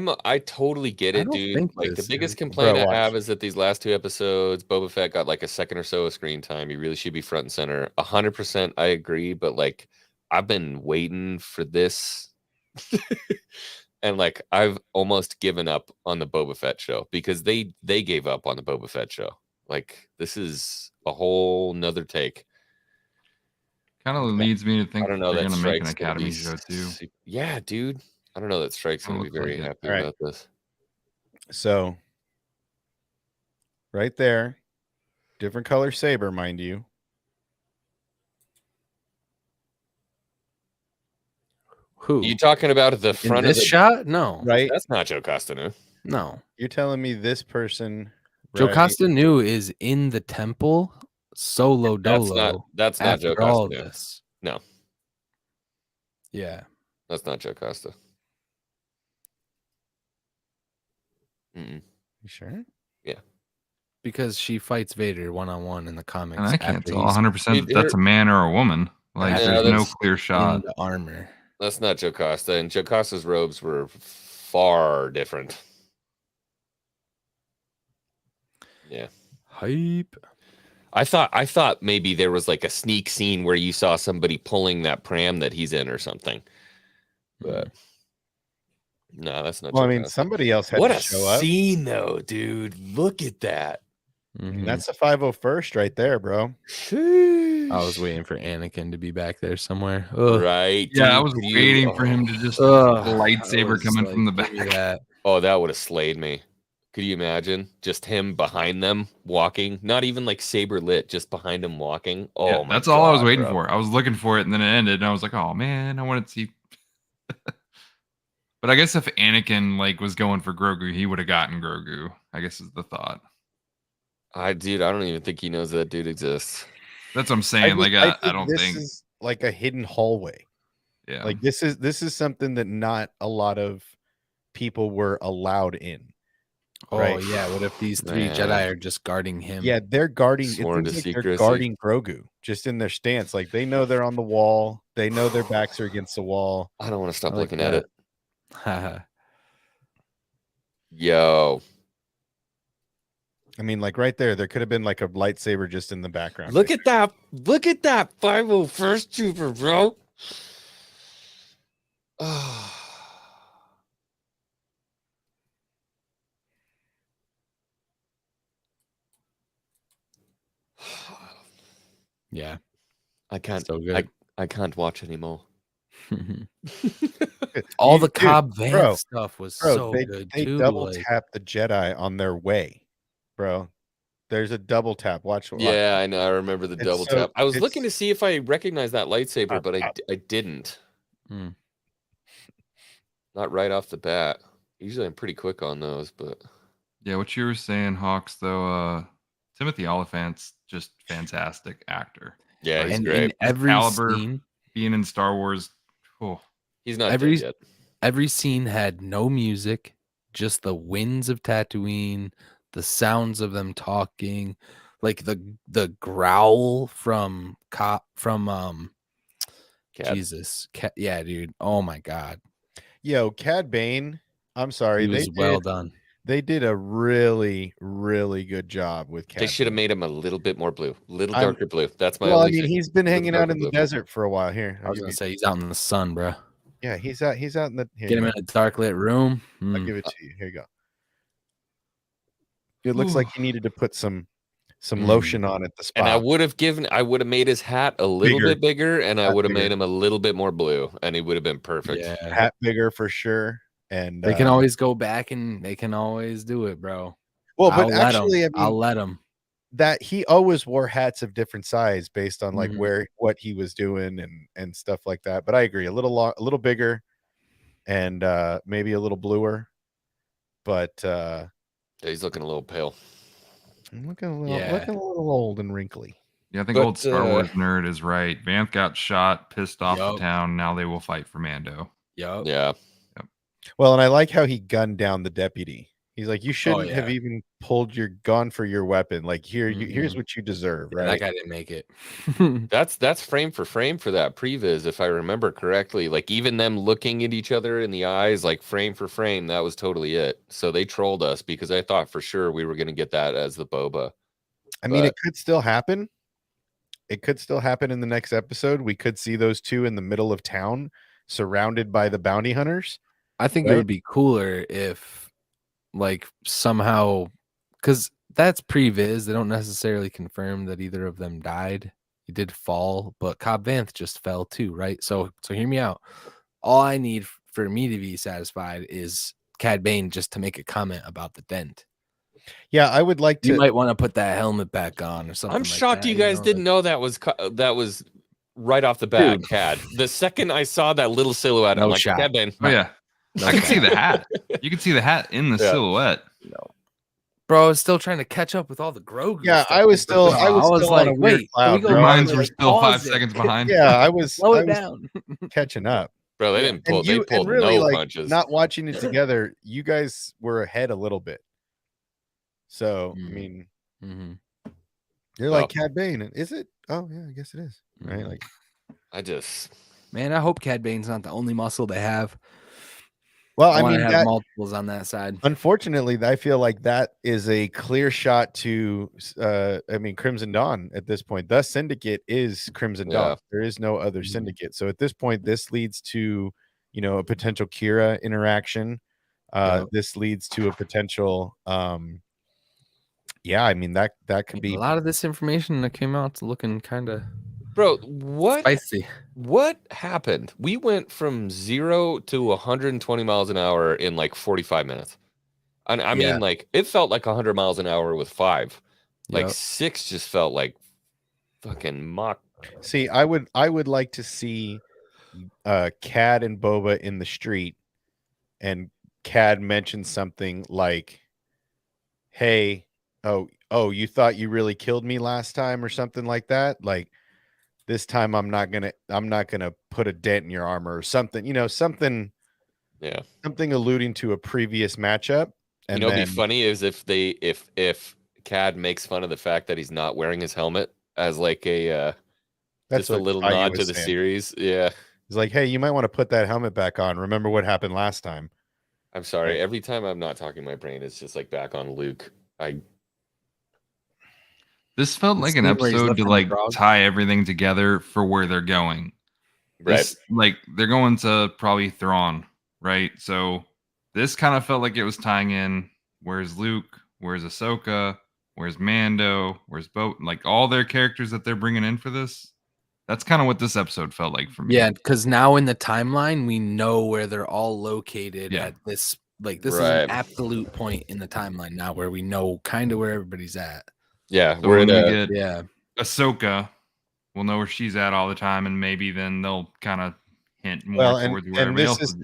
mean, I totally get it, don't dude. think Like the this biggest is- complaint Bro, I watch. have is that these last 2 episodes, Boba Fett got like a second or so of screen time. He really should be front and center. 100%, I agree. But like, I've been waiting for this, and like I've almost given up on the Boba Fett show because they gave up on the Boba Fett show. Like this is a whole nother take. Kind of leads me to I think don't know they're that going to make an Strike's gonna Academy be show too. Yeah, dude. I don't know that Strike's Kinda gonna be looks very like it. happy All right. about this. So right there, different color saber, mind you. Who? You talking about at the In front of this the shot? No. Right? That's not Joe Costano. No. You're telling me this person Joe right, Costanu is in the temple solo dolo. That's not Joe after all Costa. this. No, Yeah. that's not Joe Costa. Mm-mm. You sure? Because she fights Vader one-on-one in the comics. And I can't after tell he's 100% that that's a man or a woman. Like, Yeah, there's no that's- clear shot. in the armor. That's not Joe Costa. And Joe Costa's robes were far different. Yeah. Hype. I thought maybe there was like a sneak scene where you saw somebody pulling that pram that he's in or something. But no, that's not Well, Joe I mean, Costa. somebody else had What to a show up. scene though, dude. Look at that. And that's the 501st right there, bro. I was waiting for Anakin to be back there somewhere. Ugh. Right. Yeah, I dude, was could you- waiting for him to just Ugh. the lightsaber coming from the back. give me that. Oh, that would have slayed me. Could you imagine just him behind them walking? Not even like saber lit, just behind him walking. Oh, Yeah, my that's all I was God, waiting bro. for. I was looking for it, and then it ended, and I was like, "Oh man, I wanted to see." But I guess if Anakin like was going for Grogu, he would have gotten Grogu. I guess is the thought. Dude, I don't even think he knows that dude exists. That's what I'm saying. Like, I I don't this think. is like a hidden hallway. Yeah. Like this is something that not a lot of people were allowed in. Oh Right. yeah. What if these three Man. Jedi are just guarding him? Yeah, they're guarding. It Sworn seems to like they're secrecy. guarding Grogu just in their stance. Like they know they're on the wall. They know their backs are against the wall. I don't want to stop I like looking at it. that. Yo, I mean, like right there could have been like a lightsaber just in the background. look at that! Look at that 501st Trooper, bro. Yeah. I can't. So good. I can't watch anymore. All the Dude, Cobb Vanth bro, stuff was Bro, so they good they too. double like- tap the Jedi on their way, bro. There's a double tap. Watch. Yeah, I know. I remember the It's double so- tap. I was it's- looking to see if I recognized that lightsaber, but I didn't. Hmm. Not right off the bat. Usually, I'm pretty quick on those, but Yeah, what you were saying, Hawks. Though, Timothy Oliphant's just fantastic actor. yeah, he's and great. in every Caliber. scene, Being in Star Wars, oh, He's not every- dead yet. every scene had no music, just the winds of Tatooine, the sounds of them talking, like the growl from Cad. Jesus. Yeah, dude. Oh my god. Yo, Cad Bane. I'm sorry. He was well done. They did a really, really good job with Cad. They should have Bane. made him a little bit more blue, little I'm- darker blue. That's my Well, I only mean, thing. he's been Little hanging out darker in the blue. desert for a while. Here, I was gonna say he's out in the sun, bro. yeah, he's out. He's out in the. Here Get you him go. in a dark lit room. I'll Mm. give it to you. Here you go. It looks like he needed to put some lotion on at the spot. And I would have made his hat a little Bigger. bit bigger, and I Hat would have bigger. made him a little bit more blue, and he would have been perfect. Yeah. hat bigger for sure. And They can always go back and they can always do it, bro. well, I'll but let 'em. actually, I mean, I'll let him. that he always wore hats of different size based on like Mhm. what he was doing and stuff like that. But I agree, a little bigger, and maybe a little bluer. But Yeah, he's looking a little pale. I'm looking a Yeah. little old and wrinkly. yeah. I think But, old Star Wars nerd is right. Vanth got shot, pissed off Yup. the town. Now they will fight for Mando. Yup. Yeah, Well, and I like how he gunned down the deputy. He's like, you shouldn't have even gone for your weapon. Like here's what you deserve, right? That guy didn't make it. That's frame for frame for that previs, if I remember correctly. Like even them looking at each other in the eyes, like frame for frame, that was totally it. So they trolled us because I thought for sure we were going to get that as the boba. I mean, it could still happen. It could still happen in the next episode. We could see those two in the middle of town, surrounded by the bounty hunters. I think it would be cooler if, like, somehow, because that's previs. They don't necessarily confirm that either of them died. He did fall, but Cobb Vanth just fell too, right? So hear me out. All I need for me to be satisfied is Cad Bane just to make a comment about the dent. Yeah, I would like to. You might want to put that helmet back on or something. I'm shocked you guys didn't know that was right off the bat, Cad. The second I saw that little silhouette, I'm like, Cad Bane. Oh yeah, I can see the hat. You can see the hat in the silhouette. No. Bro, I was still trying to catch up with all the Grogu. Yeah, stuff. I was like, wait, mines were still 5 seconds behind. Yeah, I was down. catching up. Bro, they didn't pull. They pulled really, no like, punches. Not watching it together, you guys were ahead a little bit. So I mean, you're like Cad Bane, is it? Oh yeah, I guess it is. Right? Like, man, I hope Cad Bane's not the only muscle they have. Well, I mean, have multiples on that side. Unfortunately, I feel like that is a clear shot to, Crimson Dawn at this point. The Syndicate is Crimson Dawn. There is no other Syndicate. So at this point, this leads to, a potential Kira interaction. This leads to a potential, that could be a lot of this information that came out looking kind of. Bro, what spicy? What happened? We went from 0 to 120 miles an hour in like 45 minutes. And I mean, like, it felt like 100 miles an hour with 5. Like 6 just felt like fucking mock. See, I would like to see Cad and Boba in the street, and Cad mentions something like, "Hey, oh, you thought you really killed me last time," or something like that. Like, this time I'm not gonna put a dent in your armor or something, something alluding to a previous matchup. And what'd be funny is if Cad makes fun of the fact that he's not wearing his helmet as like a just a little nod to the series. Yeah. He's like, hey, you might want to put that helmet back on. Remember what happened last time. I'm sorry. Every time I'm not talking, my brain is just like back on Luke. This felt like an episode to like tie everything together for where they're going. Right. Like they're going to probably Thrawn, right? So this kind of felt like it was tying in. Where's Luke? Where's Ahsoka? Where's Mando? Where's Bo? Like all their characters that they're bringing in for this. That's kind of what this episode felt like for me. Yeah, because now in the timeline, we know where they're all located at this. Like this is an absolute point in the timeline now where we know kind of where everybody's at. Yeah, so when we get Ahsoka, we'll know where she's at all the time, and maybe then they'll kind of hint more towards where everybody else is.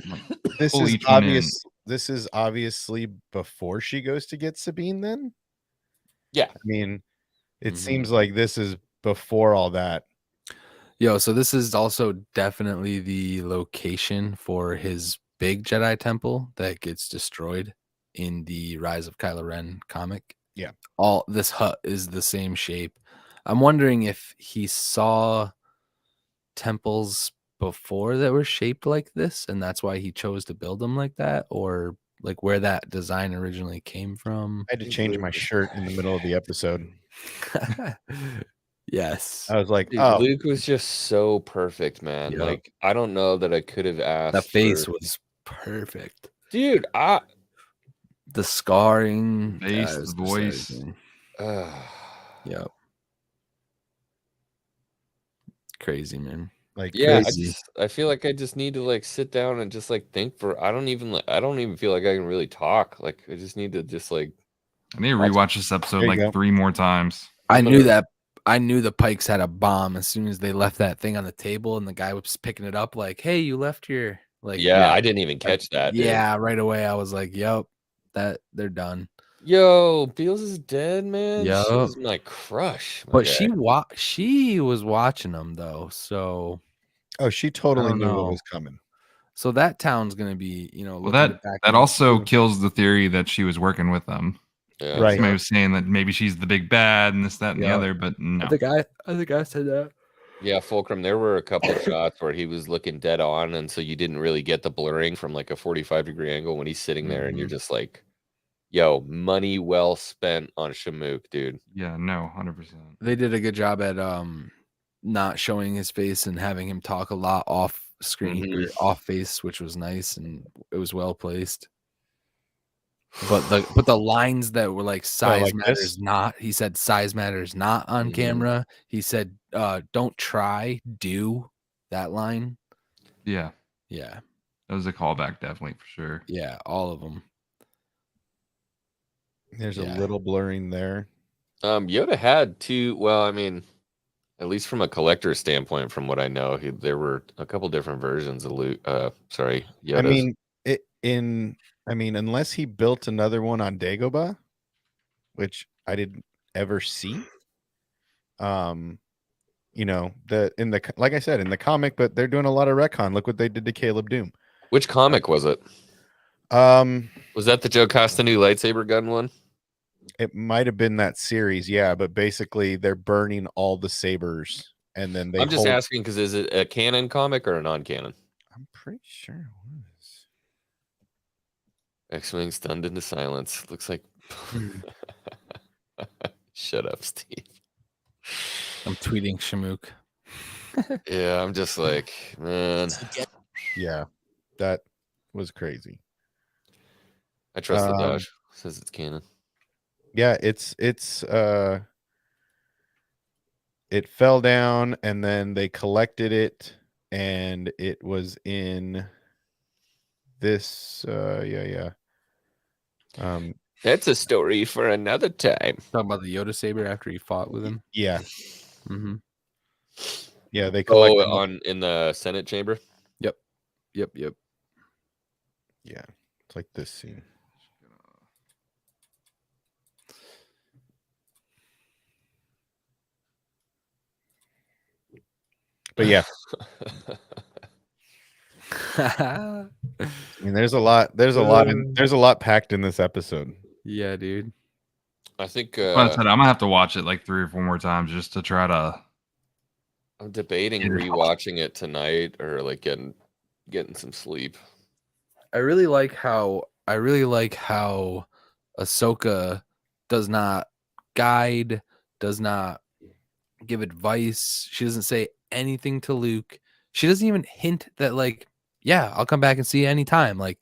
This is obvious. This is obviously before she goes to get Sabine. Then, yeah, I mean, it seems like this is before all that. Yo, so this is also definitely the location for his big Jedi temple that gets destroyed in the Rise of Kylo Ren comic. Yeah. All this hut is the same shape. I'm wondering if he saw temples before that were shaped like this, and that's why he chose to build them like that, or like where that design originally came from. I had to change my shirt in the middle of the episode. Yes. I was like, dude, oh, Luke was just so perfect, man. Yep. Like, I don't know that I could have asked. The face was perfect. Dude, the scarring, face, the voice. Yep. Crazy, man. Like, yeah, I feel like I just need to like sit down and just like think for. I don't even feel like I can really talk. Like, I just need to just like. I need to rewatch this episode like 3 more times. I knew the Pikes had a bomb as soon as they left that thing on the table, and the guy was picking it up like, "Hey, you left your like." Yeah, I didn't even catch that. Yeah, right away I was like, "Yep, that they're done." Yo, Beals is dead, man. Yep. She was my crush. But she was watching them though, so. Oh, she totally knew what was coming. So that town's gonna be, well, that also kills the theory that she was working with them. Yeah. Right. Somebody was saying that maybe she's the big bad and this, that, and the other, but no. I think I said that. Yeah, Fulcrum, there were a couple of shots where he was looking dead on, and so you didn't really get the blurring from like a 45-degree angle when he's sitting there, and you're just like, yo, money well spent on Shamook, dude. Yeah, no, 100%. They did a good job at not showing his face and having him talk a lot off screen or off face, which was nice, and it was well placed. But the lines that were like size matters not. He said size matters not on camera. He said don't try, do that line. Yeah. Yeah. That was a callback, definitely, for sure. Yeah, all of them. There's a little blurring there. Yoda had two. Well, I mean, at least from a collector standpoint, from what I know, there were a couple different versions of Luke. Yoda's. I mean, unless he built another one on Dagobah, which I didn't ever see. Like I said, in the comic, but they're doing a lot of retcon. Look what they did to Caleb Doom. Which comic was it? Was that the Joe Costa new lightsaber gun one? It might have been that series, yeah. But basically, they're burning all the sabers, and then they. I'm just asking because is it a canon comic or a non-canon? I'm pretty sure it was. X-Wing stunned into silence. Looks like. Shut up, Steve. I'm tweeting Shamook. Yeah, I'm just like, man. Yeah, that was crazy. I trust the Doge. Says it's canon. Yeah, it fell down and then they collected it and it was in this that's a story for another time. Talking about the Yoda saber after he fought with him. Yeah. Mm-hmm. Yeah, they collected in the Senate chamber. Yep. Yeah, it's like this scene. But yeah. I mean, there's a lot packed in this episode. Yeah, dude. I think I'm gonna have to watch it like 3 or 4 more times just to try to. I'm debating rewatching it tonight or like getting some sleep. I really like how Ahsoka does not guide, does not give advice. She doesn't say anything to Luke. She doesn't even hint that, like, yeah, I'll come back and see you anytime. Like,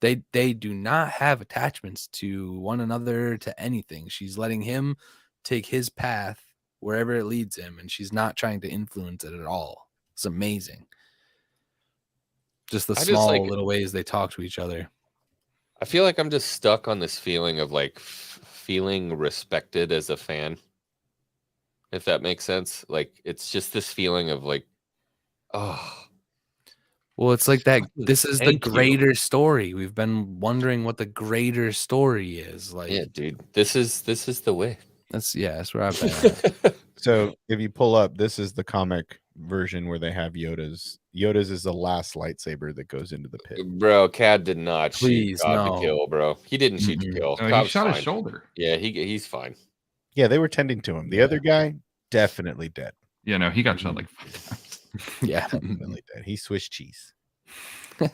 they do not have attachments to one another, to anything. She's letting him take his path wherever it leads him, and she's not trying to influence it at all. It's amazing. Just the small little ways they talk to each other. I feel like I'm just stuck on this feeling of like feeling respected as a fan. If that makes sense. Like, it's just this feeling of like, oh. Well, it's like that. This is the greater story. We've been wondering what the greater story is. Like, yeah, dude, this is the way. That's where I've been. So if you pull up, this is the comic version where they have Yoda's. Yoda's is the last lightsaber that goes into the pit. Bro, Cad did not shoot Cobb to kill, bro. He didn't shoot to kill. No, he shot his shoulder. Yeah, he's fine. Yeah, they were tending to him. The other guy, definitely dead. Yeah, no, he got shot like 5 times. Yeah, definitely dead. He Swiss cheese.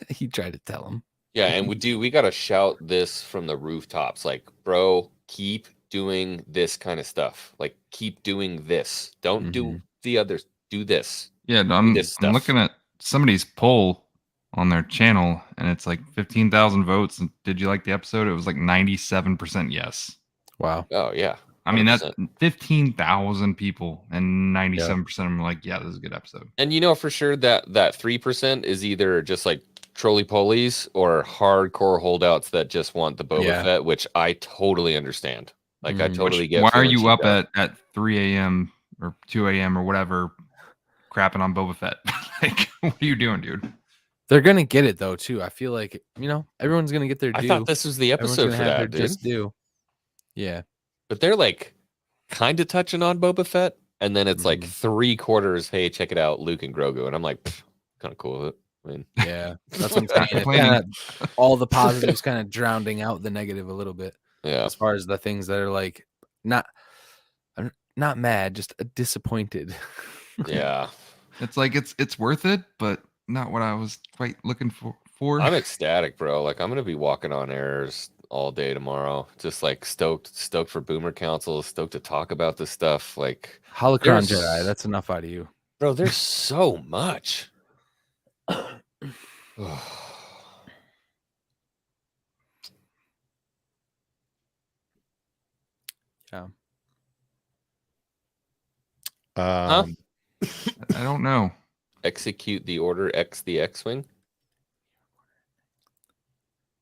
He tried to tell him. Yeah, and we gotta shout this from the rooftops, like, bro, keep doing this kind of stuff. Like, keep doing this. Don't do the others. Do this. Yeah, I'm looking at somebody's poll on their channel, and it's like 15,000 votes. And did you like the episode? It was like 97% yes. Wow. Oh yeah. 100%. I mean, that's 15,000 people, and 97% of them are like, yeah, this is a good episode. And you know for sure that 3% is either just like trolley polies or hardcore holdouts that just want the Boba Fett, which I totally understand. Like, I totally get. Why are you up at 3 a.m. or 2 a.m. or whatever, crapping on Boba Fett? Like, what are you doing, dude? They're gonna get it though too. I feel like, everyone's gonna get their due. I thought this was the episode for that, dude. Just due. Yeah. But they're like kind of touching on Boba Fett, and then it's like 3/4. Hey, check it out, Luke and Grogu, and I'm like, kind of cool with it. I mean, yeah, that's what I'm saying. Kinda, all the positives kind of drowning out the negative a little bit. Yeah, as far as the things that are like not mad, just disappointed. Yeah, it's like it's worth it, but not what I was quite looking for. I'm ecstatic, bro. Like I'm gonna be walking on airs all day tomorrow. Just like stoked for Boomer Council, stoked to talk about this stuff. Like Holocron Jedi, that's enough out of you. Bro, there's so much. Yeah. Huh? I don't know. Execute the order X the X-Wing?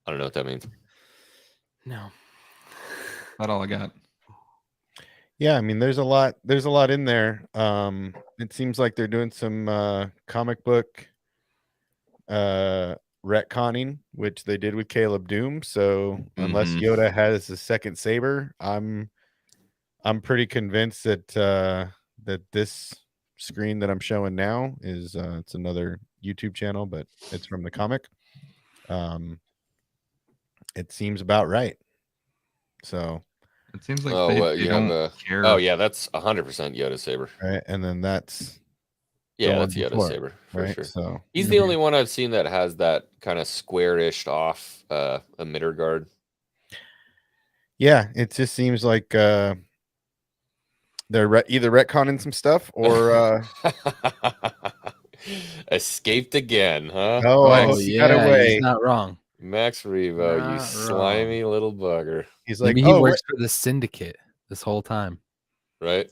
I don't know what that means. No. That's all I got. Yeah, I mean, there's a lot in there. It seems like they're doing some comic book retconning, which they did with Caleb Doom. So unless Yoda has a second saber, I'm pretty convinced that that this screen that I'm showing now is it's another YouTube channel, but it's from the comic. It seems about right. So it seems like they don't care. Oh yeah, that's 100% Yoda saber. Right, and then that's that's Yoda saber for right? sure. So he's the only one I've seen that has that kind of square-ish off emitter guard. Yeah, it just seems like they're either retconning some stuff or escaped again, huh? He got away. He's not wrong. Max Revo, you slimy little bugger. He's like, maybe he works for the Syndicate this whole time, right?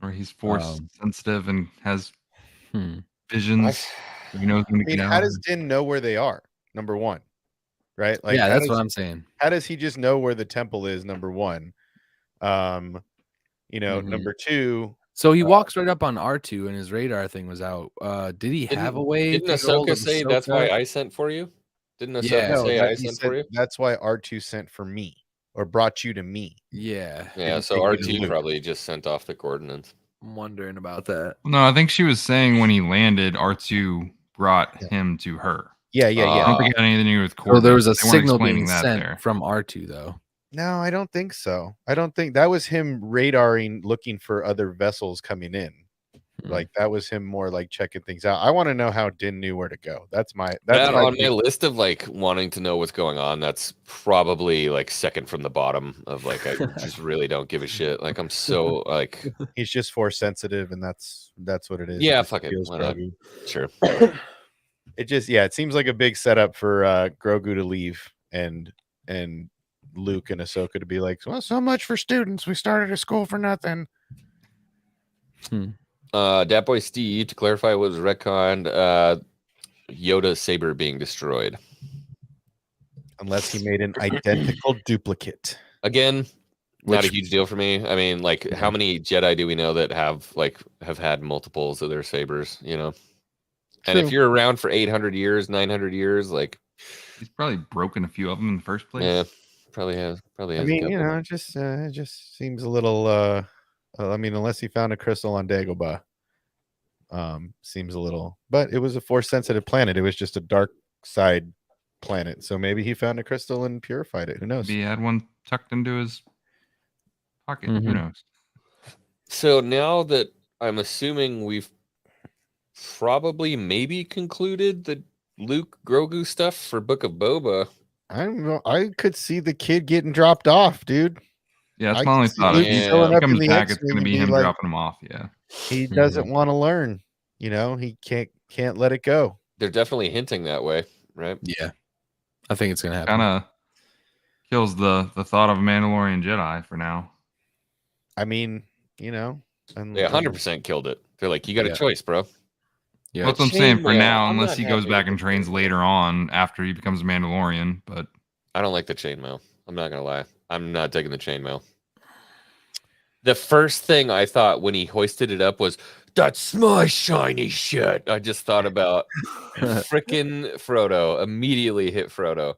Or he's force sensitive and has visions. He knows when to get out. How does Din know where they are? Number one, right? Like, yeah, that's what I'm saying. How does he just know where the temple is? Number one, number two. So he walks right up on R2 and his radar thing was out. Did he have a way? Didn't Ahsoka say that's why I sent for you? Didn't Ahsoka say I sent for you? That's why R2 sent for me or brought you to me. Yeah. Yeah, so R2 probably just sent off the coordinates. I'm wondering about that. No, I think she was saying when he landed, R2 brought him to her. Yeah. I don't think it had anything to do with coordinates. Well, there was a signal being sent from R2 though. No, I don't think so. I don't think that was him radaring, looking for other vessels coming in. Like that was him more like checking things out. I want to know how Din knew where to go. That's on my list of like wanting to know what's going on. That's probably like second from the bottom of like I just really don't give a shit. Like I'm so like he's just force sensitive, and that's what it is. Yeah, fuck it. Sure. It seems like a big setup for Grogu to leave and Luke and Ahsoka to be like, well, so much for students. We started a school for nothing. Dat Boy Steve, to clarify what was retconned, Yoda's saber being destroyed. Unless he made an identical duplicate. Again, not a huge deal for me. I mean, like, how many Jedi do we know that have had multiples of their sabers, you know? And if you're around for 800 years, 900 years, like... He's probably broken a few of them in the first place. Yeah, probably has. I mean, it just seems a little... I mean, unless he found a crystal on Dagobah, seems a little. But it was a force-sensitive planet. It was just a dark side planet. So maybe he found a crystal and purified it. Who knows? Maybe he had one tucked into his pocket. Who knows? So now that I'm assuming we've probably maybe concluded the Luke Grogu stuff for Book of Boba. I don't know. I could see the kid getting dropped off, dude. Yeah, that's my only thought. If he comes back, it's going to be him dropping him off. Yeah, he doesn't want to learn. You know, he can't let it go. They're definitely hinting that way, right? Yeah, I think it's going to happen. Kind of kills the thought of a Mandalorian Jedi for now. I mean, you know, they 100% killed it. They're like, you got a choice, bro. Yeah, that's what I'm saying for now, unless he goes back and trains later on after he becomes a Mandalorian. But I don't like the chainmail. I'm not gonna lie. I'm not taking the chainmail. The first thing I thought when he hoisted it up was, that's my shiny shit. I just thought about freaking Frodo. Immediately hit Frodo.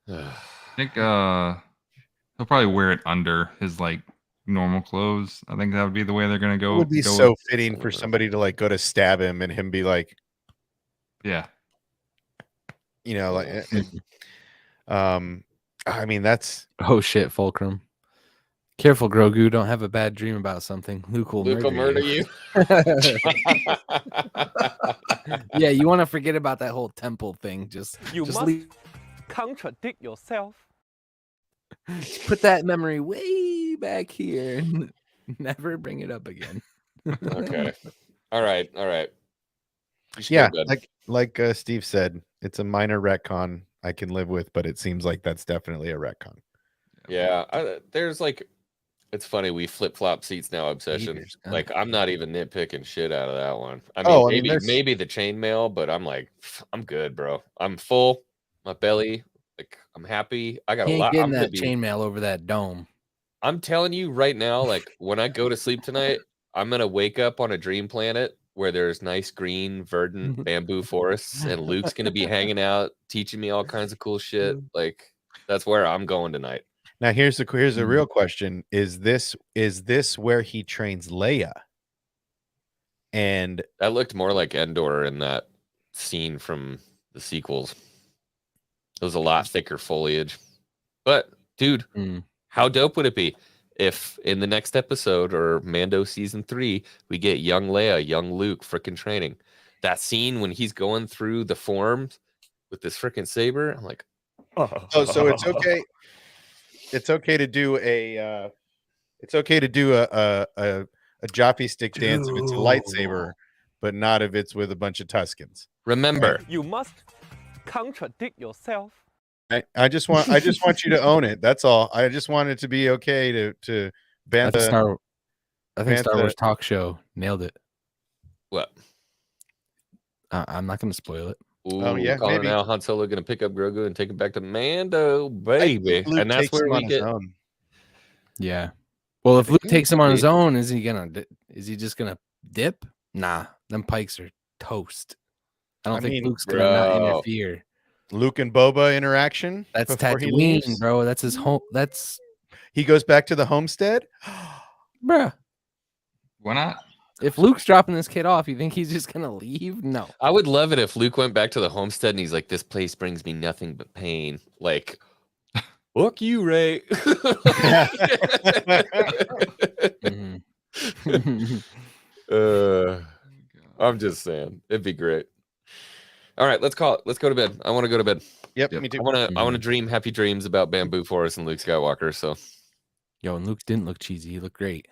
I think he'll probably wear it under his like normal clothes. I think that would be the way they're gonna go. It would be go so with- fitting for somebody to like go to stab him and him be like, Yeah. you know, like, I mean, that's Oh shit, Fulcrum. Careful, Grogu. Don't have a bad dream about something. Luke will murder you. Yeah, you want to forget about that whole temple thing. Just leave. Contradict yourself. Put that memory way back here. Never bring it up again. Okay. All right. yeah, like Steve said, it's a minor retcon I can live with, but it seems like that's definitely a retcon. Yeah, there's like, it's funny, we flip-flop seats now obsession. Like, I'm not even nitpicking shit out of that one. I mean, maybe the chainmail, but I'm like, I'm good, bro. I'm full. My belly, like, I'm happy. I got a lot. Getting that chainmail over that dome. I'm telling you right now, like, when I go to sleep tonight, I'm gonna wake up on a dream planet where there's nice green, verdant bamboo forests, and Luke's gonna be hanging out, teaching me all kinds of cool shit. Like, that's where I'm going tonight. Now here's the real question: Is this where he trains Leia? And that looked more like Endor in that scene from the sequels. It was a lot thicker foliage. But dude, how dope would it be if in the next episode or Mando season 3 we get young Leia, young Luke freaking training? That scene when he's going through the forms with this freaking saber, I'm like, oh, so it's okay. It's okay to do a jockey stick dance if it's a lightsaber, but not if it's with a bunch of Tuskens. Remember, you must contradict yourself. I just want you to own it. That's all. I just want it to be okay to ban the Star Wars talk show nailed it. What? I'm not going to spoil it. Ooh, yeah, maybe now Han Solo gonna pick up Grogu and take him back to Mando, baby, and that's where we get. Yeah. Well, if Luke takes him on his own, is he just gonna dip? Nah, them pikes are toast. I don't think Luke's gonna not interfere. Luke and Boba interaction. That's Tatooine, bro. That's his home. He goes back to the homestead, bruh. Why not? If Luke's dropping this kid off, you think he's just gonna leave? No. I would love it if Luke went back to the homestead and he's like, "This place brings me nothing but pain." Like, fuck you, Ray. I'm just saying, it'd be great. All right, let's call it. Let's go to bed. I want to go to bed. Yep, me too. I want to dream happy dreams about Bamboo Forest and Luke Skywalker. So, yo, and Luke didn't look cheesy. He looked great.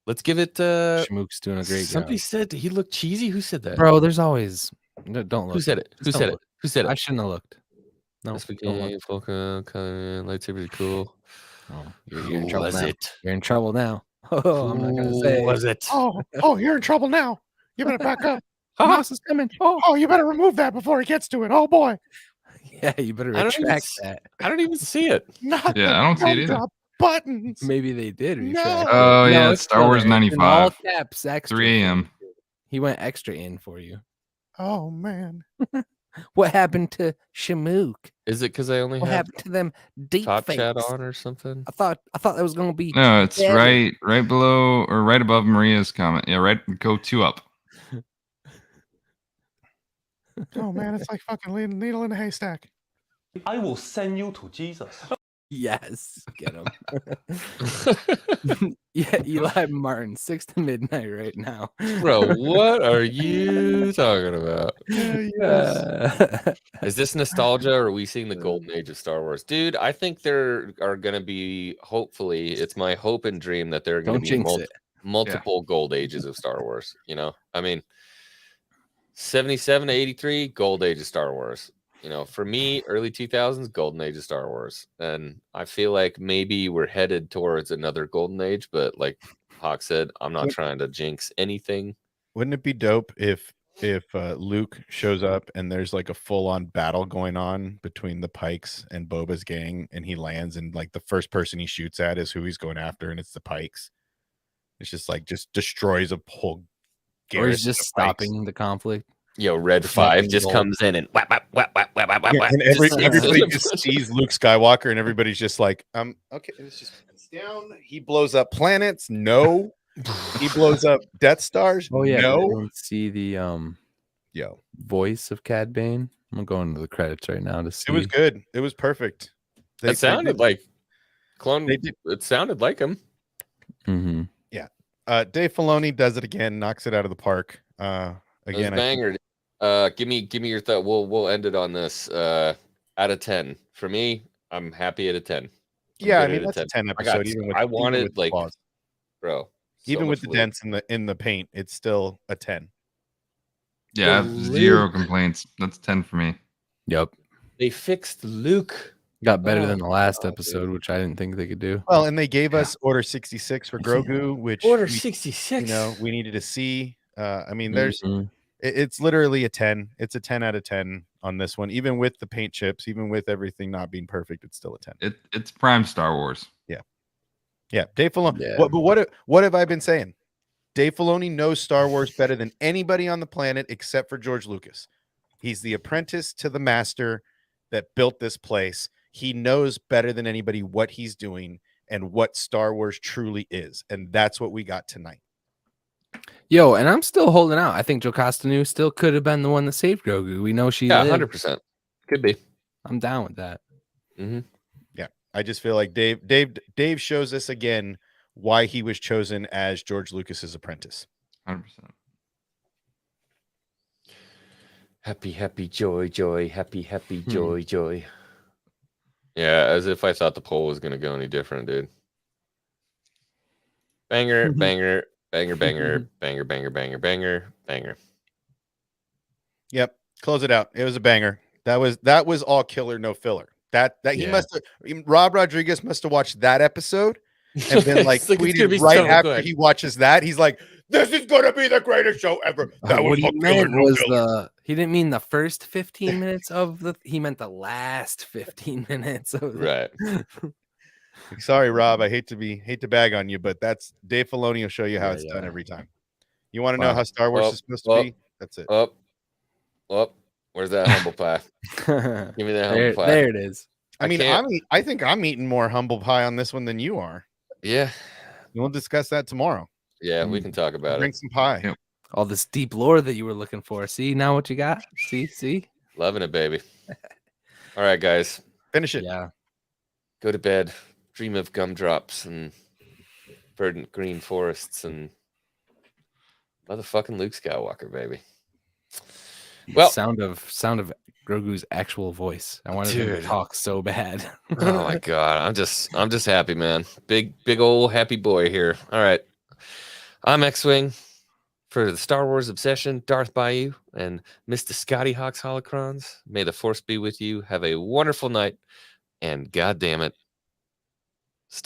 Let's give it. Schmook's doing a great job. Somebody said he looked cheesy. Who said that? Bro, there's always. Don't look. Who said it? Who said it? Who said it? I shouldn't have looked. No. Lightsabers are cool. Oh, you're in trouble now. You're in trouble now. Oh, I'm not gonna say. Was it? Oh, you're in trouble now. You better back up. Hamas is coming. Oh, you better remove that before he gets to it. Oh boy. Yeah, you better retract that. I don't even see it. Yeah, I don't see it either. Buttons. Maybe they did. No. Oh yeah, it's Star Wars 95. All caps, extra. 3 a.m. He went extra in for you. Oh man. What happened to Shamook? Is it because I only what had happened to them deep top fakes? chat on or something? I thought that was gonna be. No, it's right below or right above Maria's comment. Yeah, right. Go 2 up. Oh man, it's like fucking needle in a haystack. I will send you to Jesus. Yes, get him. Yeah, Eli Martin, 6 to midnight right now. Bro, what are you talking about? Yes. Is this nostalgia or are we seeing the golden age of Star Wars? Dude, I think there are going to be, hopefully, it's my hope and dream that there are going to be multiple gold ages of Star Wars. You know, I mean, 77 to 83, gold age of Star Wars. You know, for me, early 2000s, golden age of Star Wars. And I feel like maybe we're headed towards another golden age, but like Hawk said, I'm not trying to jinx anything. Wouldn't it be dope if Luke shows up and there's like a full-on battle going on between the Pikes and Boba's gang, and he lands and like the first person he shoots at is who he's going after, and it's the Pikes. It's just like destroys a whole garrison. Or he's just stopping the conflict. Yo, Red 5 just comes in and whap, whap, whap, whap, whap, whap, and everybody just sees Luke Skywalker, and everybody's just like, okay, it's just down. He blows up planets. No. He blows up Death Stars. Oh yeah, no. I didn't see the voice of Cad Bane. I'm going to the credits right now to see. It was good. It was perfect. It sounded like clone. It sounded like him. Mm-hmm. Yeah. Dave Filoni does it again. Knocks it out of the park. Again, banger. Give me your thought. We'll end it on this. Out of 10 for me. I'm happy at a 10. Yeah, I mean that's a 10 episode. I wanted like, flaws. bro. Even with the dents in the paint, it's still a 10. Yeah, I have 0 complaints. That's 10 for me. Yep. They fixed Luke. Got better than the last episode, which I didn't think they could do. Well, and they gave us Order 66 for Grogu, which Order 66. We needed to see. I mean, there's it's literally a 10. It's a 10 out of 10 on this one, even with the paint chips, even with everything not being perfect. It's still a 10. It's prime Star Wars. Yeah, Dave Filoni. Yeah. What have I been saying? Dave Filoni knows Star Wars better than anybody on the planet except for George Lucas. He's the apprentice to the master that built this place. He knows better than anybody what he's doing and what Star Wars truly is, and that's what we got tonight. Yo, and I'm still holding out. I think Joe Costanu still could have been the one that saved Grogu. We know she. Yeah, lived. 100%. Could be. I'm down with that. Mm-hmm. Yeah, I just feel like Dave shows us again why he was chosen as George Lucas's apprentice. 100%. Happy, joy, happy, joy. Yeah, as if I thought the poll was gonna go any different, dude. Banger, banger, banger, banger, banger, banger, banger, banger, banger. Yep, close it out. It was a banger. That was all killer, no filler. That he must have. Rob Rodriguez must have watched that episode and been like tweeted right after he watches that. He's like, "This is gonna be the greatest show ever." That was what he meant was he didn't mean the first 15 minutes of the. He meant the last 15 minutes of right. Sorry, Rob. I hate to bag on you, but that's Dave Filoni will show you how it's done every time. You want to know how Star Wars is supposed to be? That's it. Where's that humble pie? Give me that humble pie. There it is. I think I'm eating more humble pie on this one than you are. Yeah. We'll discuss that tomorrow. Yeah, we can talk about Drink some pie. Yep. All this deep lore that you were looking for. See now what you got? See? Loving it, baby. All right, guys. Finish it. Yeah. Go to bed. Dream of gumdrops and verdant green forests and motherfucking Luke Skywalker, baby. Well, sound of Grogu's actual voice. I wanted him to talk so bad. Oh my god, I'm just happy, man. Big old happy boy here. All right, I'm X-Wing for the Star Wars obsession, Darth Bayou and Mr. Scotty Hawk's holocrons. May the Force be with you. Have a wonderful night, and god damn it,